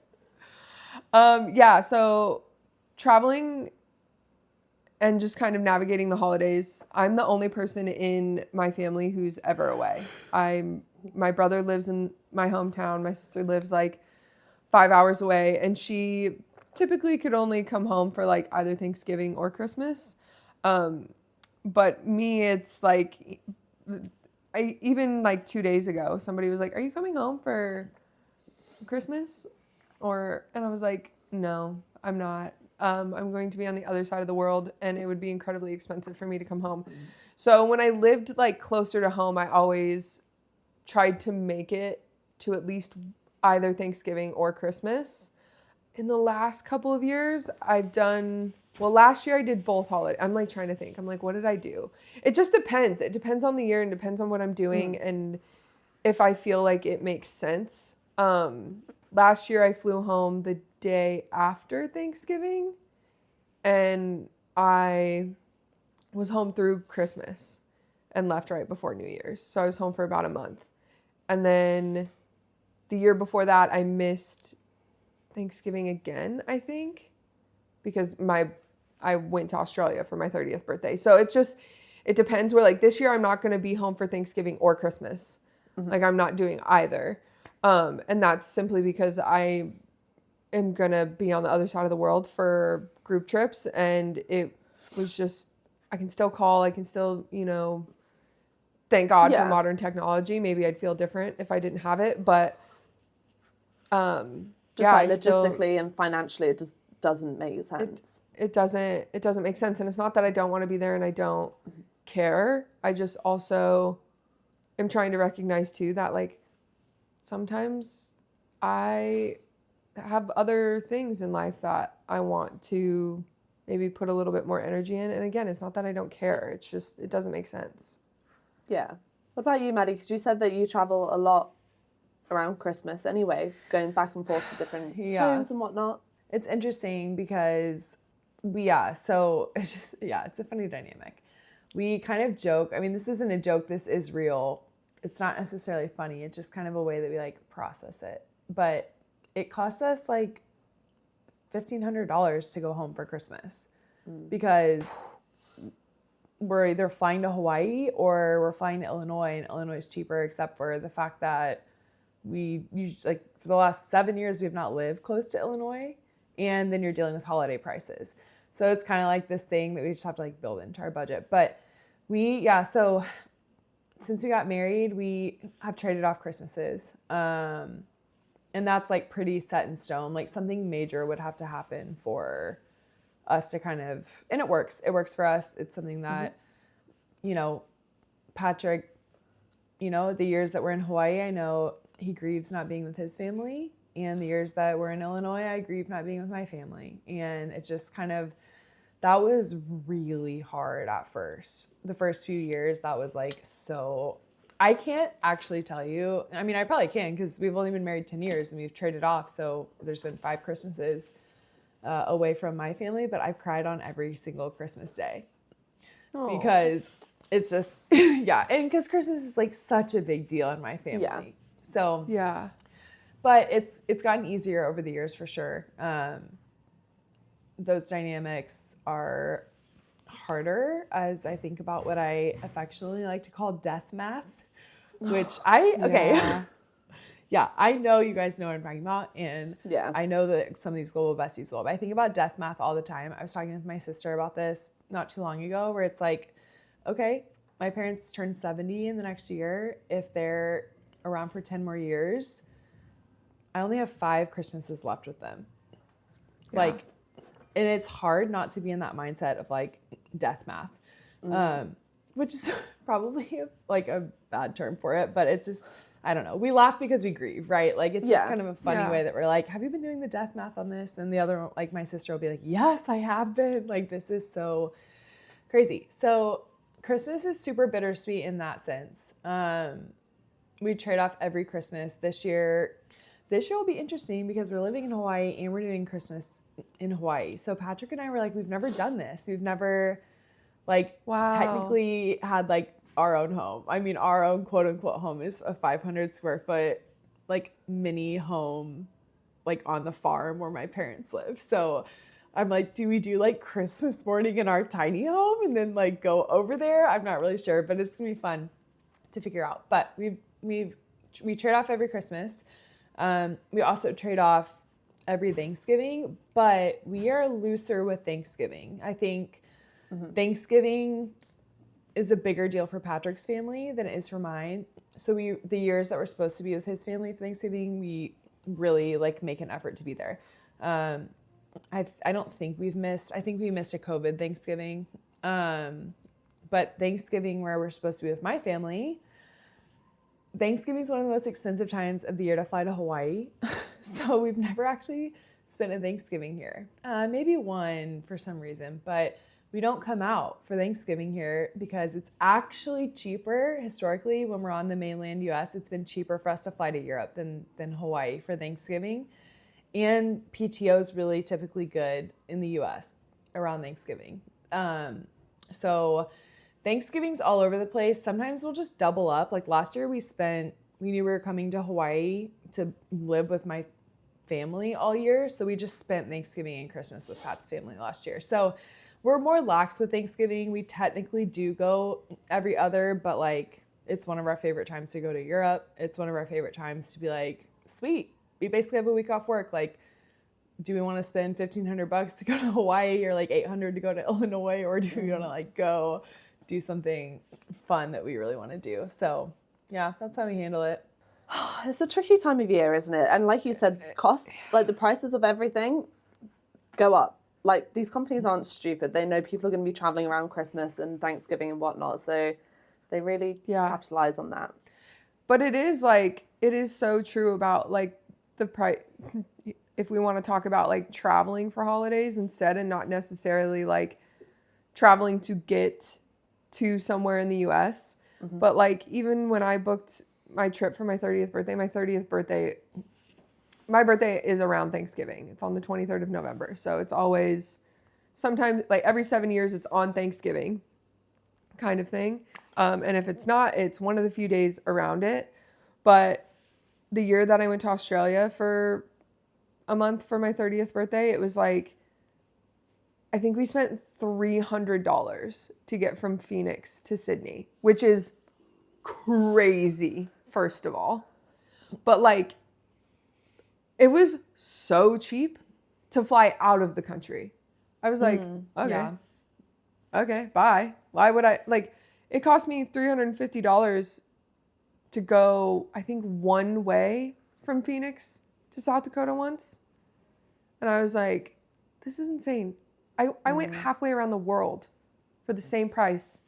Yeah, so traveling and just kind of navigating the holidays. I'm the only person in my family who's ever away. My brother lives in my hometown. My sister lives like 5 hours away, and she typically could only come home for like either Thanksgiving or Christmas. But me, it's like even like 2 days ago, somebody was like, "Are you coming home for Christmas?" And I was like, "No, I'm not. I'm going to be on the other side of the world, and it would be incredibly expensive for me to come home." So when I lived like closer to home, I always tried to make it to at least either Thanksgiving or Christmas. In the last couple of years, last year I did both holidays. I'm like trying to think. I'm like, what did I do? It just depends. It depends on the year and depends on what I'm doing and if I feel like it makes sense. Last year I flew home the day after Thanksgiving and I was home through Christmas and left right before New Year's. So I was home for about a month. And then the year before that, I missed Thanksgiving again, I think, because I went to Australia for my 30th birthday. So it depends where, like, this year I'm not going to be home for Thanksgiving or Christmas. Like, I'm not doing either. And that's simply because I am going to be on the other side of the world for group trips. And it was just, I can still call, I can still, thank God for modern technology. Maybe I'd feel different if I didn't have it. But logistically and financially, it just doesn't make sense. It doesn't make sense. And it's not that I don't want to be there and I don't care. I just also am trying to recognize too that like sometimes I have other things in life that I want to maybe put a little bit more energy in. And again, it's not that I don't care. It's just, it doesn't make sense. Yeah. What about you, Maddie? Because you said that you travel a lot around Christmas anyway, going back and forth to different homes and whatnot. It's interesting because it's a funny dynamic. We kind of joke. I mean, this isn't a joke. This is real. It's not necessarily funny. It's just kind of a way that we like process it. But it costs us like $1,500 to go home for Christmas because we're either flying to Hawaii or we're flying to Illinois, and Illinois is cheaper, except for the fact that we usually, like, for the last 7 years, we have not lived close to Illinois, and then you're dealing with holiday prices. So it's kind of like this thing that we just have to like build into our budget. But so since we got married, we have traded off Christmases. And that's like pretty set in stone. Like something major would have to happen for us to kind of, and it works for us. It's something that, Patrick, the years that we're in Hawaii, I know he grieves not being with his family. And the years that we're in Illinois, I grieve not being with my family. And it just kind of, that was really hard at first. The first few years, that was like so, I can't actually tell you. I mean, I probably can because we've only been married 10 years and we've traded off. So there's been 5 Christmases away from my family, but I've cried on every single Christmas day. Aww. Because it's just, and because Christmas is like such a big deal in my family. Yeah. So, but it's gotten easier over the years for sure. Those dynamics are harder as I think about what I affectionately like to call death math, which I know you guys know what I'm talking about. And I know that some of these global besties will, but I think about death math all the time. I was talking with my sister about this not too long ago, where it's like, okay, my parents turn 70 in the next year. If they're around for 10 more years, I only have 5 Christmases left with them. Like, and it's hard not to be in that mindset of like death math. which is probably like a bad term for it, but it's just, I don't know. We laugh because we grieve, right? Like it's just Yeah. kind of a funny way that we're like, have you been doing the death math on this? And the other, like my sister will be like, yes, I have been. Like this is so crazy. So Christmas is super bittersweet in that sense. We trade off every Christmas. This year will be interesting because we're living in Hawaii and we're doing Christmas in Hawaii. So Patrick and I were like, we've never done this. We've never like technically had like our own home. I mean, our own quote unquote home is a 500 square foot like mini home like on the farm where my parents live. So I'm like, do we do like Christmas morning in our tiny home and then like go over there? I'm not really sure, but it's gonna be fun to figure out. But we trade off every Christmas. We also trade off every Thanksgiving, but we are looser with Thanksgiving. I think Thanksgiving is a bigger deal for Patrick's family than it is for mine. So the years that we're supposed to be with his family for Thanksgiving, we really like make an effort to be there. I don't think we've missed. I think we missed a COVID Thanksgiving. But Thanksgiving, where we're supposed to be with my family, Thanksgiving is one of the most expensive times of the year to fly to Hawaii. So we've never actually spent a Thanksgiving here. Maybe one for some reason, but we don't come out for Thanksgiving here because it's actually cheaper. Historically, when we're on the mainland US, it's been cheaper for us to fly to Europe than Hawaii for Thanksgiving. And PTO is really typically good in the US around Thanksgiving. So Thanksgiving's all over the place. Sometimes we'll just double up. Like last year we knew we were coming to Hawaii to live with my family all year. So we just spent Thanksgiving and Christmas with Pat's family last year. So we're more lax with Thanksgiving. We technically do go every other, but like it's one of our favorite times to go to Europe. It's one of our favorite times to be like, sweet, we basically have a week off work. Like, do we want to spend $1,500 to go to Hawaii or like $800 to go to Illinois, or do we want to like go do something fun that we really want to do? So yeah, that's how we handle it. It's a tricky time of year, isn't it? And like you said, costs, like the prices of everything go up. Like these companies aren't stupid. They know people are going to be traveling around Christmas and Thanksgiving and whatnot. So they really capitalize on that. But it is so true about like the price. If we want to talk about like traveling for holidays instead and not necessarily like traveling to get to somewhere in the US. But like even when I booked my trip for my 30th birthday, my birthday is around Thanksgiving. It's on the 23rd of November. So it's always sometimes like every 7 years it's on Thanksgiving kind of thing. And if it's not, it's one of the few days around it. But the year that I went to Australia for a month for my 30th birthday, it was like, I think we spent $300 to get from Phoenix to Sydney, which is crazy, first of all. But like, it was so cheap to fly out of the country. I was like, okay, bye. Why would I, like, it cost me $350 to go, I think, one way from Phoenix to South Dakota once. And I was like, this is insane. I went halfway around the world for the same price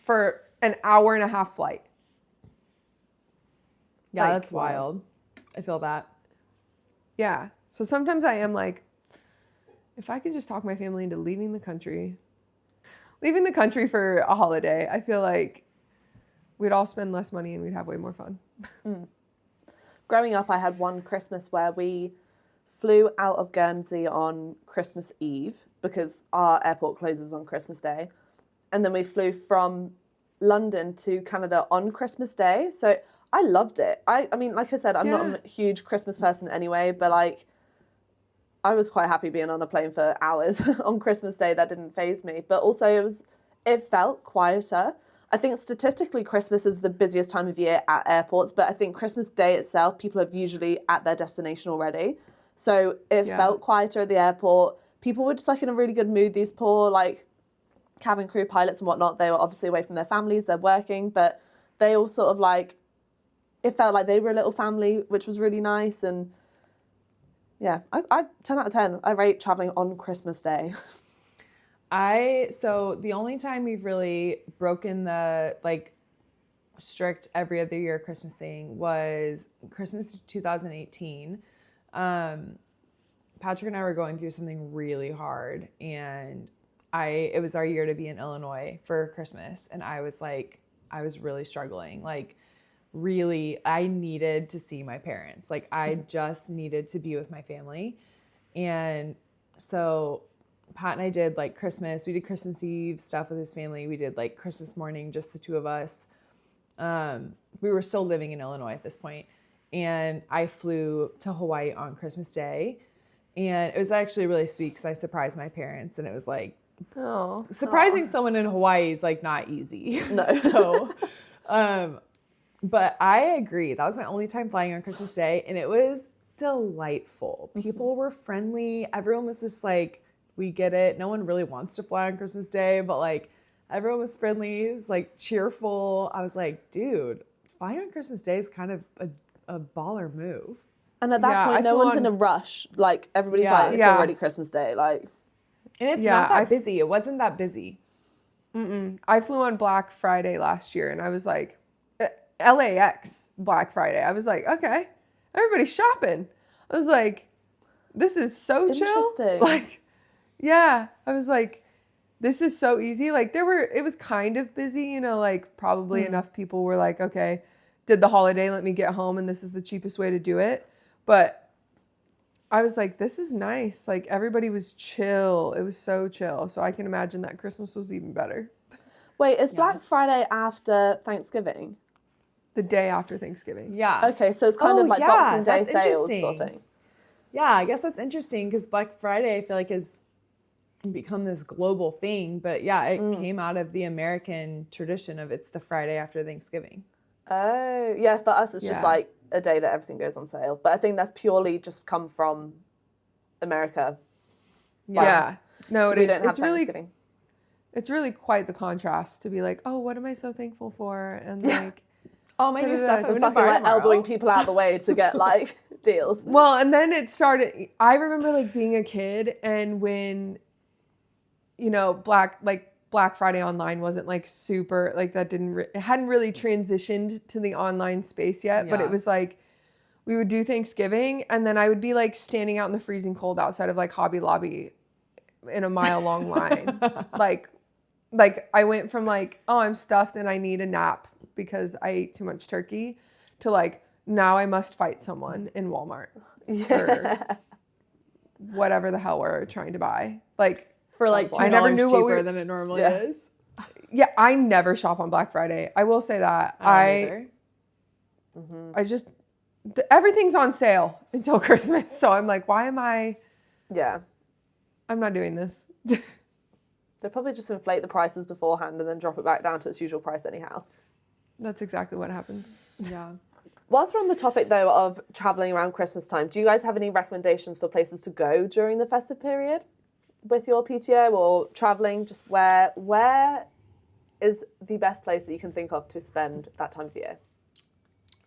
for an hour and a half flight. Yeah, like, that's wild. I feel that. Yeah. So sometimes I am like, if I could just talk my family into leaving the country for a holiday, I feel like we'd all spend less money and we'd have way more fun. Growing up, I had one Christmas where we flew out of Guernsey on Christmas Eve because our airport closes on Christmas Day. And then we flew from London to Canada on Christmas Day. So I loved it. I mean, like I said, I'm not a huge Christmas person anyway, but like I was quite happy being on a plane for hours on Christmas Day. That didn't faze me. But also it felt quieter. I think statistically Christmas is the busiest time of year at airports, but I think Christmas Day itself, people are usually at their destination already. So it felt quieter at the airport. People were just like in a really good mood. These poor like cabin crew pilots and whatnot, they were obviously away from their families, they're working, but they all sort of like, it felt like they were a little family, which was really nice. And yeah, I 10 out of 10. I rate traveling on Christmas Day. So the only time we've really broken the like strict every other year Christmas thing was Christmas 2018. Patrick and I were going through something really hard, and it was our year to be in Illinois for Christmas, and I was really struggling. Like, really, I needed to see my parents. Like, I just needed to be with my family. And so Pat and I did like Christmas. We did Christmas Eve stuff with his family. We did like Christmas morning, just the two of us. We were still living in Illinois at this point, and I flew to Hawaii on Christmas Day. And it was actually really sweet because I surprised my parents, and it was like, Oh. surprising someone in Hawaii is like not easy. No. So, but I agree. That was my only time flying on Christmas Day, and it was delightful. People were friendly. Everyone was just like, we get it. No one really wants to fly on Christmas Day, but like everyone was friendly. It was like cheerful. I was like, dude, flying on Christmas Day is kind of a baller move. And at that point, no one's in a rush. Like, everybody's like, it's already Christmas Day. Like, and it's not that busy. It wasn't that busy. I flew on Black Friday last year, and I was like, LAX Black Friday. I was like, okay, everybody's shopping. I was like, this is so chill. Interesting. Like, yeah, I was like, this is so easy. Like, it was kind of busy, you know, like probably enough people were like, okay, did the holiday, let me get home, and this is the cheapest way to do it. But I was like, this is nice. Like, everybody was chill. It was so chill. So I can imagine that Christmas was even better. wait, is Black Friday after Thanksgiving? The day after Thanksgiving. Yeah. Okay, so it's kind of like Boxing Day that's sales interesting. sort of thing. Yeah, I guess that's interesting because Black Friday, I feel like, has become this global thing. But yeah, it came out of the American tradition of it's the Friday after Thanksgiving. Oh, yeah, for us it's just like a day that everything goes on sale. But I think that's purely just come from America. Yeah. No, So it we is. don't have Thanksgiving. It's really quite the contrast to be like, oh, what am I so thankful for? And like, Oh, my new stuff. I'm And gonna fucking buy like tomorrow. elbowing people out of the way to get like deals. well, and then it started. I remember like being a kid, and when, you know, Black Friday online wasn't like super, like that it hadn't really transitioned to the online space yet, but Yeah. it was like, we would do Thanksgiving, and then I would be like standing out in the freezing cold outside of like Hobby Lobby in a mile-long line. Like I went from like, oh, I'm stuffed and I need a nap because I ate too much turkey, to like, now I must fight someone in Walmart for whatever the hell we're trying to buy. Like, For like $2 I never knew what cheaper than it normally is. yeah, I never shop on Black Friday. I will say that. I I just, everything's on sale until Christmas. So I'm like, why am I? Yeah. I'm not doing this. They'll probably just inflate the prices beforehand and then drop it back down to its usual price anyhow. That's exactly what happens. Yeah. Whilst we're on the topic, though, of travelling around Christmas time, do you guys have any recommendations for places to go during the festive period with your PTO or travelling? Just where is the best place that you can think of to spend that time of year?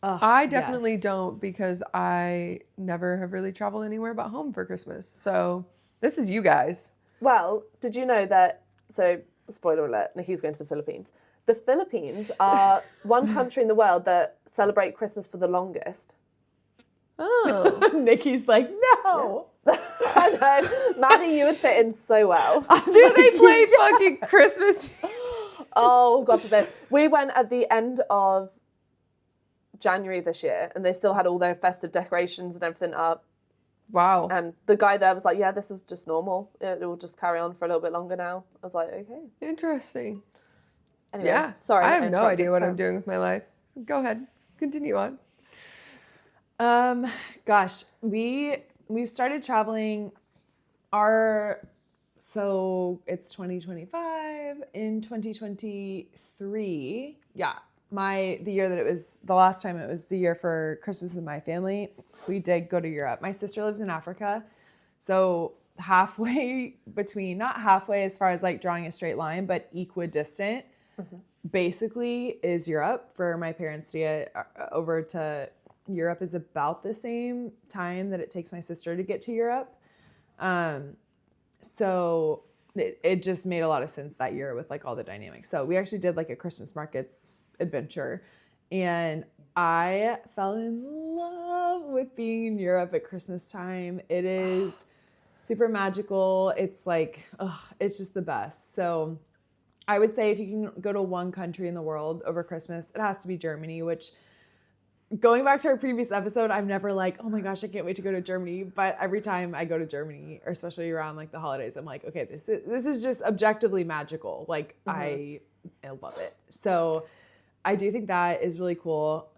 I definitely don't, because I never have really traveled anywhere but home for Christmas. So this is you guys. Well, did you know that, so spoiler alert, Nikki's going to the Philippines. The Philippines are one country in the world that celebrate Christmas for the longest. Oh. Nikki's like, no. I know. Maddie, you would fit in so well. Do they play fucking Christmas? Oh, God forbid. We went at the end of January this year, and they still had all their festive decorations and everything up. Wow. And the guy there was like, yeah, this is just normal. It will just carry on for a little bit longer now. I was like, okay. Interesting. Anyway, Yeah. sorry. I have no idea what I'm doing. doing with my life. Go ahead. Continue on. Gosh, we've started traveling. So it's 2025. In 2023, the year that it was the last time it was the year for Christmas with my family, we did go to Europe. My sister lives in Africa, so halfway between, not halfway as far as like drawing a straight line, but equidistant, basically is Europe. For my parents to get over to Europe is about the same time that it takes my sister to get to Europe. So it just made a lot of sense that year with like all the dynamics. So we actually did like a Christmas markets adventure, and I fell in love with being in Europe at Christmas time. It is super magical. It's like, it's just the best. So I would say if you can go to one country in the world over Christmas, it has to be Germany, which, going back to our previous episode, I'm never like, oh my gosh, I can't wait to go to Germany. But every time I go to Germany, or especially around like the holidays, I'm like, okay, this is just objectively magical. Like I love it. So I do think that is really cool.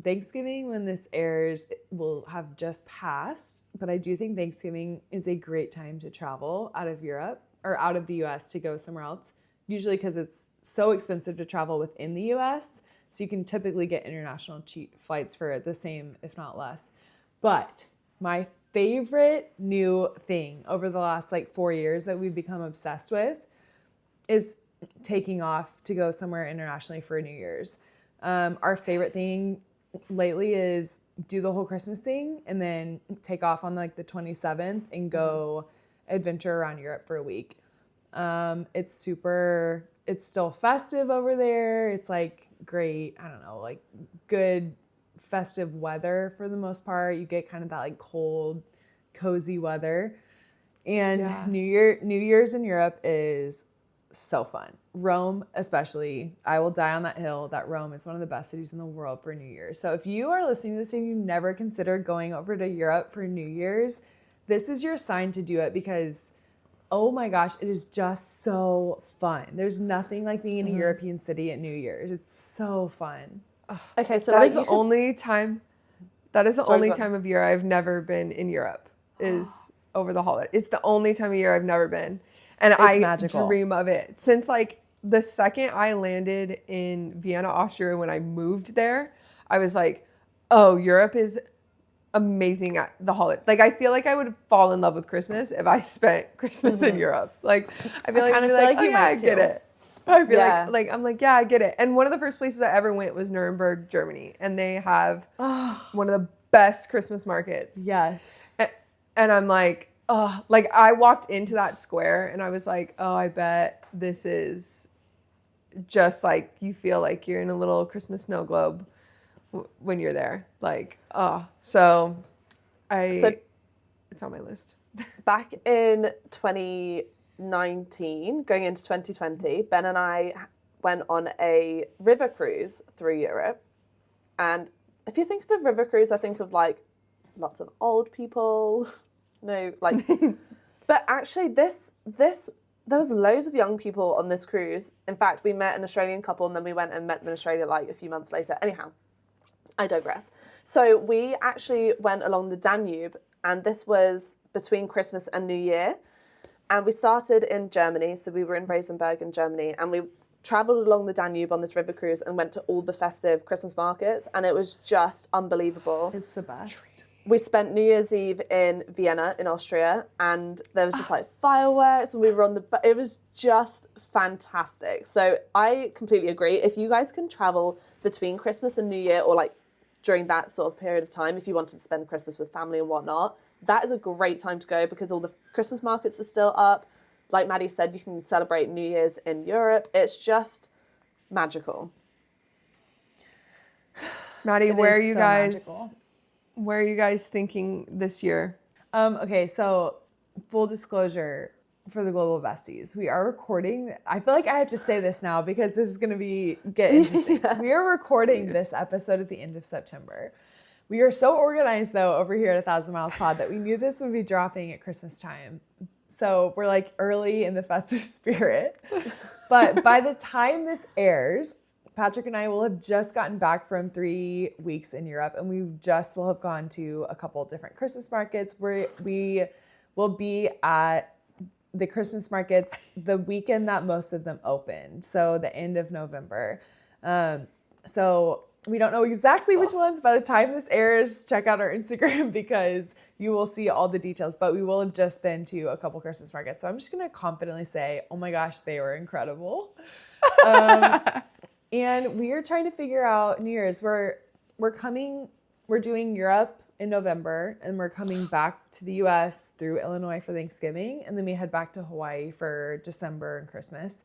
Thanksgiving, when this airs, will have just passed, but I do think Thanksgiving is a great time to travel out of Europe or out of the US to go somewhere else. Usually because it's so expensive to travel within the US. So you can typically get international cheap flights for the same, if not less. But my favorite new thing over the last like 4 years that we've become obsessed with is taking off to go somewhere internationally for New Year's. Our favorite thing lately is do the whole Christmas thing and then take off on like the 27th and go adventure around Europe for a week. It's still festive over there. It's like great, I don't know, like good festive weather for the most part. You get kind of that like cold, cozy weather. And New Year's in Europe is so fun. Rome, especially, I will die on that hill that Rome is one of the best cities in the world for New Year's. So if you are listening to this and you never considered going over to Europe for New Year's, this is your sign to do it, because oh my gosh, it is just so fun. There's nothing like being in a European city at New Year's. It's so fun. Okay, so that like is the only time. That is the only time of year I've never been in Europe, is over the holiday. It's the only time of year I've never been, and I magical. Dream of it since like the second I landed in Vienna, Austria. When I moved there, I was like, oh, Europe is amazing at the holiday. Like I feel like I would fall in love with Christmas if I spent Christmas in Europe. Like I feel like I'd be like, oh yeah, I get it. I feel like I'm like, yeah, I get it. And one of the first places I ever went was Nuremberg, Germany, and they have one of the best Christmas markets. Yes. And I'm like, oh, like I walked into that square and I was like, oh, I bet this is just like you feel like you're in a little Christmas snow globe when you're there. Like, so it's on my list. Back in 2019, going into 2020, Ben and I went on a river cruise through Europe. And if you think of a river cruise, I think of like lots of old people. No, like, but actually there was loads of young people on this cruise. In fact, we met an Australian couple and then we went and met them in Australia like a few months later. Anyhow, I digress. So we actually went along the Danube, and this was between Christmas and New Year. And we started in Germany. So we were in Reisenberg in Germany, and we traveled along the Danube on this river cruise and went to all the festive Christmas markets. And it was just unbelievable. It's the best. We spent New Year's Eve in Vienna in Austria, and there was just like fireworks, and we were it was just fantastic. So I completely agree. If you guys can travel between Christmas and New Year, or like during that sort of period of time, if you wanted to spend Christmas with family and whatnot, that is a great time to go, because all the Christmas markets are still up. Like Maddie said, you can celebrate New Year's in Europe. It's just magical. Maddie, where are you guys? Magical. Where are you guys thinking this year? Okay, so full disclosure for the Global Besties, we are recording. I feel like I have to say this now because this is going to get interesting. We are recording this episode at the end of September. We are so organized though over here at 1,000 Miles Pod that we knew this would be dropping at Christmas time. So we're like early in the festive spirit. But by the time this airs, Patrick and I will have just gotten back from 3 weeks in Europe, and we just will have gone to a couple different Christmas markets where we will be at the Christmas markets the weekend that most of them open. So the end of November. So we don't know exactly which ones. By the time this airs, check out our Instagram because you will see all the details, but we will have just been to a couple Christmas markets. So I'm just going to confidently say, oh my gosh, they were incredible. And we are trying to figure out New Year's. We're doing Europe in November, and we're coming back to the US through Illinois for Thanksgiving, and then we head back to Hawaii for December and Christmas.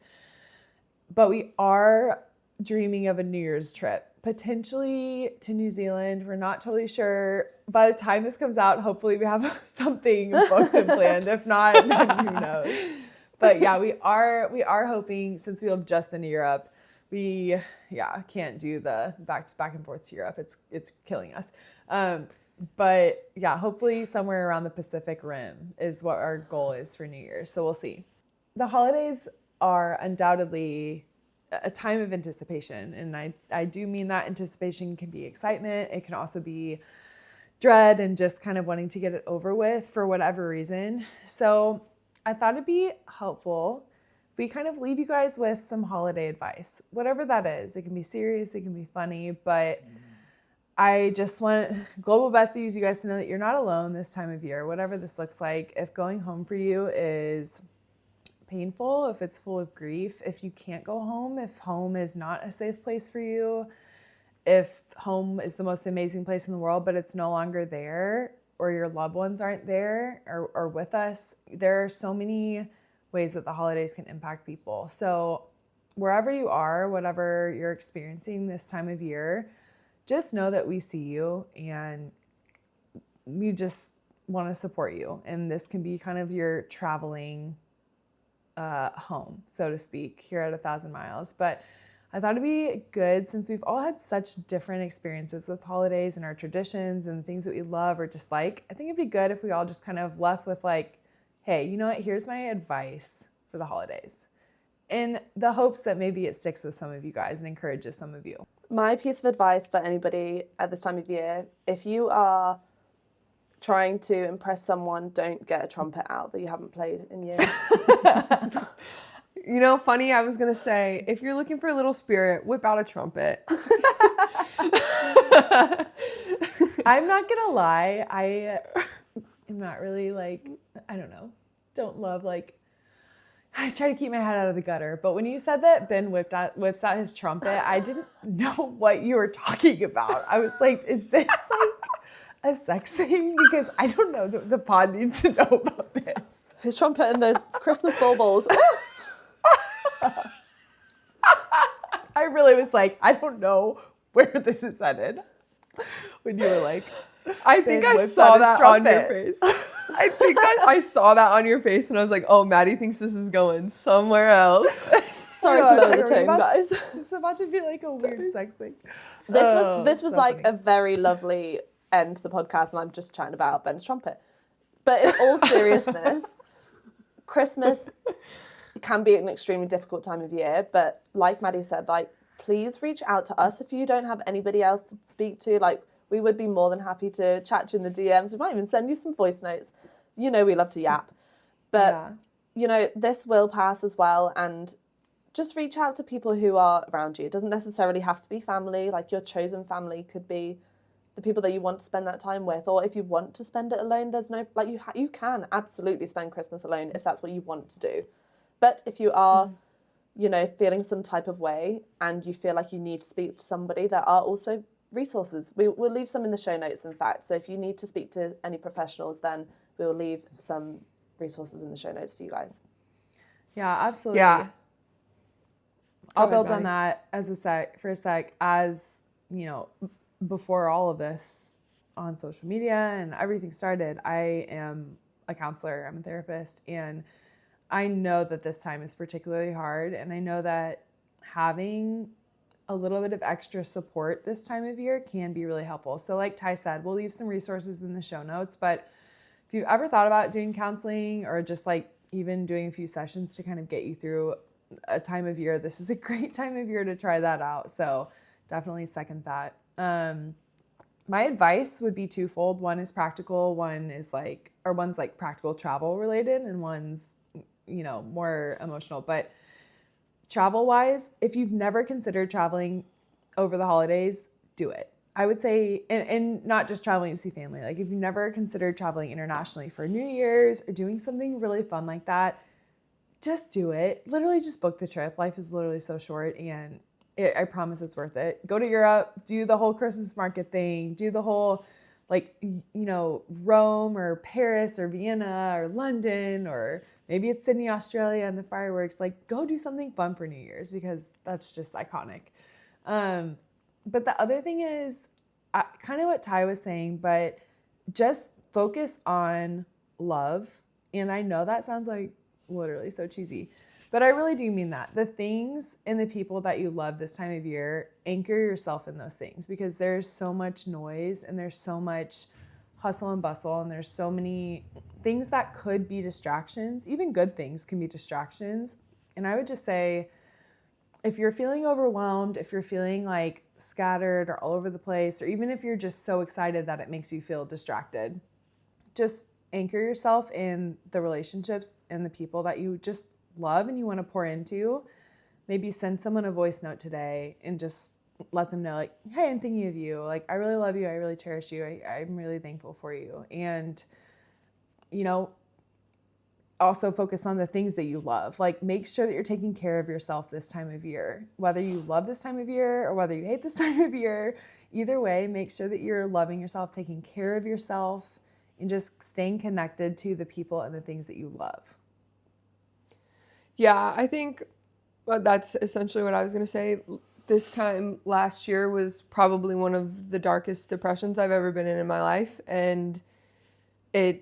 But we are dreaming of a New Year's trip, potentially to New Zealand. We're not totally sure. By the time this comes out, hopefully we have something booked and planned. If not, then who knows? But yeah, we are hoping, since we have just been to Europe, we can't do the back and forth to Europe. It's killing us. But yeah, hopefully somewhere around the Pacific Rim is what our goal is for New Year's. So we'll see. The holidays are undoubtedly a time of anticipation. And I do mean that anticipation can be excitement. It can also be dread and just kind of wanting to get it over with for whatever reason. So I thought it'd be helpful if we kind of leave you guys with some holiday advice, whatever that is. It can be serious, it can be funny, but I just want Global Besties, you guys to know that you're not alone this time of year, whatever this looks like. If going home for you is painful, if it's full of grief, if you can't go home, if home is not a safe place for you, if home is the most amazing place in the world, but it's no longer there, or your loved ones aren't there or with us, there are so many ways that the holidays can impact people. So wherever you are, whatever you're experiencing this time of year, just know that we see you and we just want to support you. And this can be kind of your traveling home, so to speak, here at 1,000 Miles. But I thought it'd be good, since we've all had such different experiences with holidays and our traditions and things that we love or dislike. I think it'd be good if we all just kind of left with like, hey, you know what? Here's my advice for the holidays, in the hopes that maybe it sticks with some of you guys and encourages some of you. My piece of advice for anybody at this time of year, if you are trying to impress someone, don't get a trumpet out that you haven't played in years. You know, funny, I was going to say, if you're looking for a little spirit, whip out a trumpet. I'm not going to lie. I am not really like, I don't know, don't love like, I try to keep my head out of the gutter. But when you said that Ben whips out his trumpet, I didn't know what you were talking about. I was like, is this like a sex thing? Because I don't know. The pod needs to know about this. His trumpet and those Christmas baubles. I really was like, I don't know where this is headed. When you were like, I think I saw that on your face. I think I saw that on your face, and I was like, oh, Maddie thinks this is going somewhere else. Sorry to lower the tone, guys. It's about to be like a weird sex thing. This was so like funny. a very lovely end to the podcast, and I'm just chatting about Ben's trumpet. But in all seriousness, Christmas can be an extremely difficult time of year. But like Maddie said, like, please reach out to us if you don't have anybody else to speak to. Like, we would be more than happy to chat to you in the DMs. We might even send you some voice notes. You know we love to yap. But, you know, this will pass as well. And just reach out to people who are around you. It doesn't necessarily have to be family. Like, your chosen family could be the people that you want to spend that time with. Or if you want to spend it alone, there's no, like, you can absolutely spend Christmas alone if that's what you want to do. But if you are, you know, feeling some type of way and you feel like you need to speak to somebody, there are also resources. We'll leave some in the show notes, in fact. So if you need to speak to any professionals, then we'll leave some resources in the show notes for you guys. Yeah, absolutely. Yeah. I'll build on that as a sec. As you know, before all of this on social media and everything started, I am a counselor. I'm a therapist, and I know that this time is particularly hard, and I know that having a little bit of extra support this time of year can be really helpful. So like Ty said, we'll leave some resources in the show notes, but if you've ever thought about doing counseling or just like even doing a few sessions to kind of get you through a time of year, this is a great time of year to try that out. So definitely second that. My advice would be twofold. One is practical, one's like practical travel related, and one's, you know, more emotional. But travel wise, if you've never considered traveling over the holidays, do it. I would say, and not just traveling to see family, like if you've never considered traveling internationally for New Year's or doing something really fun like that, just do it. Literally just book the trip. Life is literally so short, and I promise it's worth it. Go to Europe, do the whole Christmas market thing, do the whole like, Rome or Paris or Vienna or London, or maybe it's Sydney, Australia and the fireworks. Like, go do something fun for New Year's because that's just iconic. But the other thing is kind of what Ty was saying, but just focus on love. And I know that sounds like literally so cheesy, but I really do mean that. The things and the people that you love this time of year, anchor yourself in those things, because there's so much noise and there's so much hustle and bustle and there's so many things that could be distractions. Even good things can be distractions. And I would just say, if you're feeling overwhelmed, if you're feeling like scattered or all over the place, or even if you're just so excited that it makes you feel distracted, just anchor yourself in the relationships and the people that you just love and you want to pour into. Maybe send someone a voice note today and just let them know, like, hey, I'm thinking of you. Like, I really love you. I really cherish you. I'm really thankful for you. And, also focus on the things that you love. Like, make sure that you're taking care of yourself this time of year. Whether you love this time of year or whether you hate this time of year, either way, make sure that you're loving yourself, taking care of yourself, and just staying connected to the people and the things that you love. Yeah, I think that's essentially what I was going to say. This time last year was probably one of the darkest depressions I've ever been in my life. And it,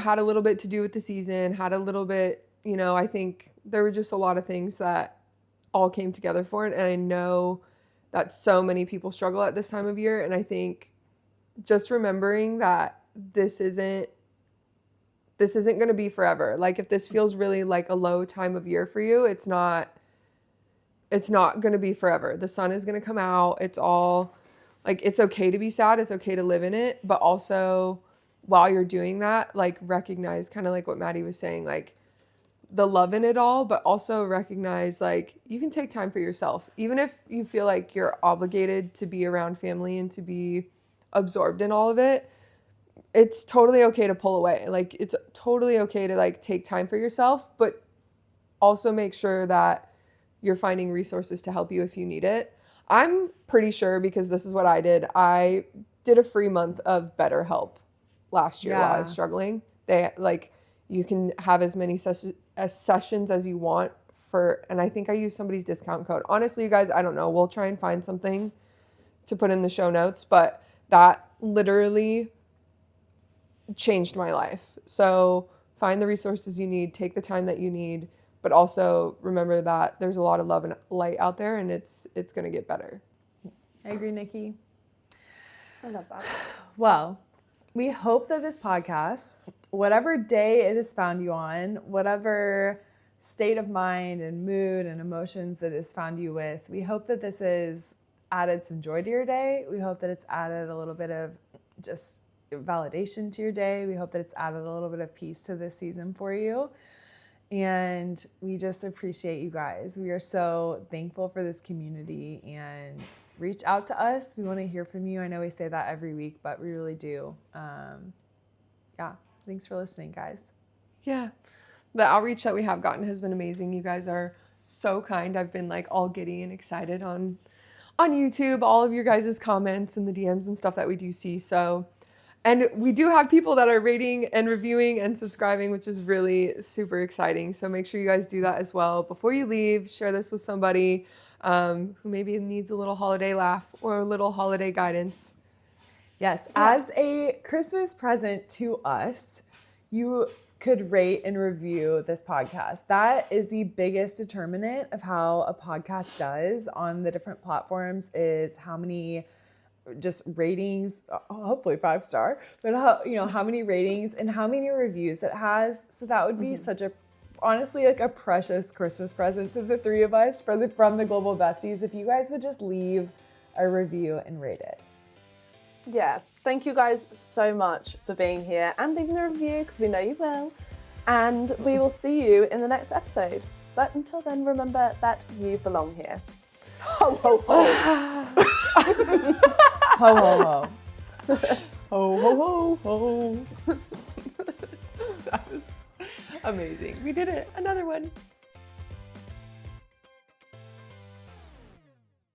had a little bit to do with the season, had a little bit, I think there were just a lot of things that all came together for it. And I know that so many people struggle at this time of year. And I think just remembering that this isn't going to be forever. Like, if this feels really like a low time of year for you, it's not going to be forever. The sun is going to come out. It's all like, it's okay to be sad. It's okay to live in it. But also, while you're doing that, like, recognize kind of like what Maddie was saying, like the love in it all, but also recognize, like, you can take time for yourself. Even if you feel like you're obligated to be around family and to be absorbed in all of it, it's totally okay to pull away. Like, it's totally okay to, like, take time for yourself, but also make sure that you're finding resources to help you if you need it. I'm pretty sure, because this is what I did. I did a free month of BetterHelp last year while I was struggling. They, like, you can have as many sessions as you want and I think I used somebody's discount code. Honestly, you guys, I don't know. We'll try and find something to put in the show notes, but that literally changed my life. So find the resources you need, take the time that you need, but also remember that there's a lot of love and light out there, and it's going to get better. I agree, Nikki. I love that. Well, we hope that this podcast, whatever day it has found you on, whatever state of mind and mood and emotions it has found you with, we hope that this has added some joy to your day. We hope that it's added a little bit of just validation to your day. We hope that it's added a little bit of peace to this season for you. And we just appreciate you guys. We are so thankful for this community, and reach out to us. We want to hear from you. I know we say that every week, but we really do. Thanks for listening, guys. Yeah. The outreach that we have gotten has been amazing. You guys are so kind. I've been like all giddy and excited on YouTube, all of your guys' comments and the DMs and stuff that we do see. So, and we do have people that are rating and reviewing and subscribing, which is really super exciting. So make sure you guys do that as well. Before you leave, share this with somebody who maybe needs a little holiday laugh or a little holiday guidance. Yes, as a Christmas present to us, you could rate and review this podcast. That is the biggest determinant of how a podcast does on the different platforms, is how many just ratings, hopefully 5-star, but how many ratings and how many reviews it has. So that would be such a, honestly, like a precious Christmas present to the three of us from the Global Besties, if you guys would just leave a review and rate it. Yeah, thank you guys so much for being here and leaving a review, because we know you will. And we will see you in the next episode. But until then, remember that you belong here. Ho, ho, ho. Ho, ho, ho. Ho, ho, ho, ho. That was amazing. We did it. Another one.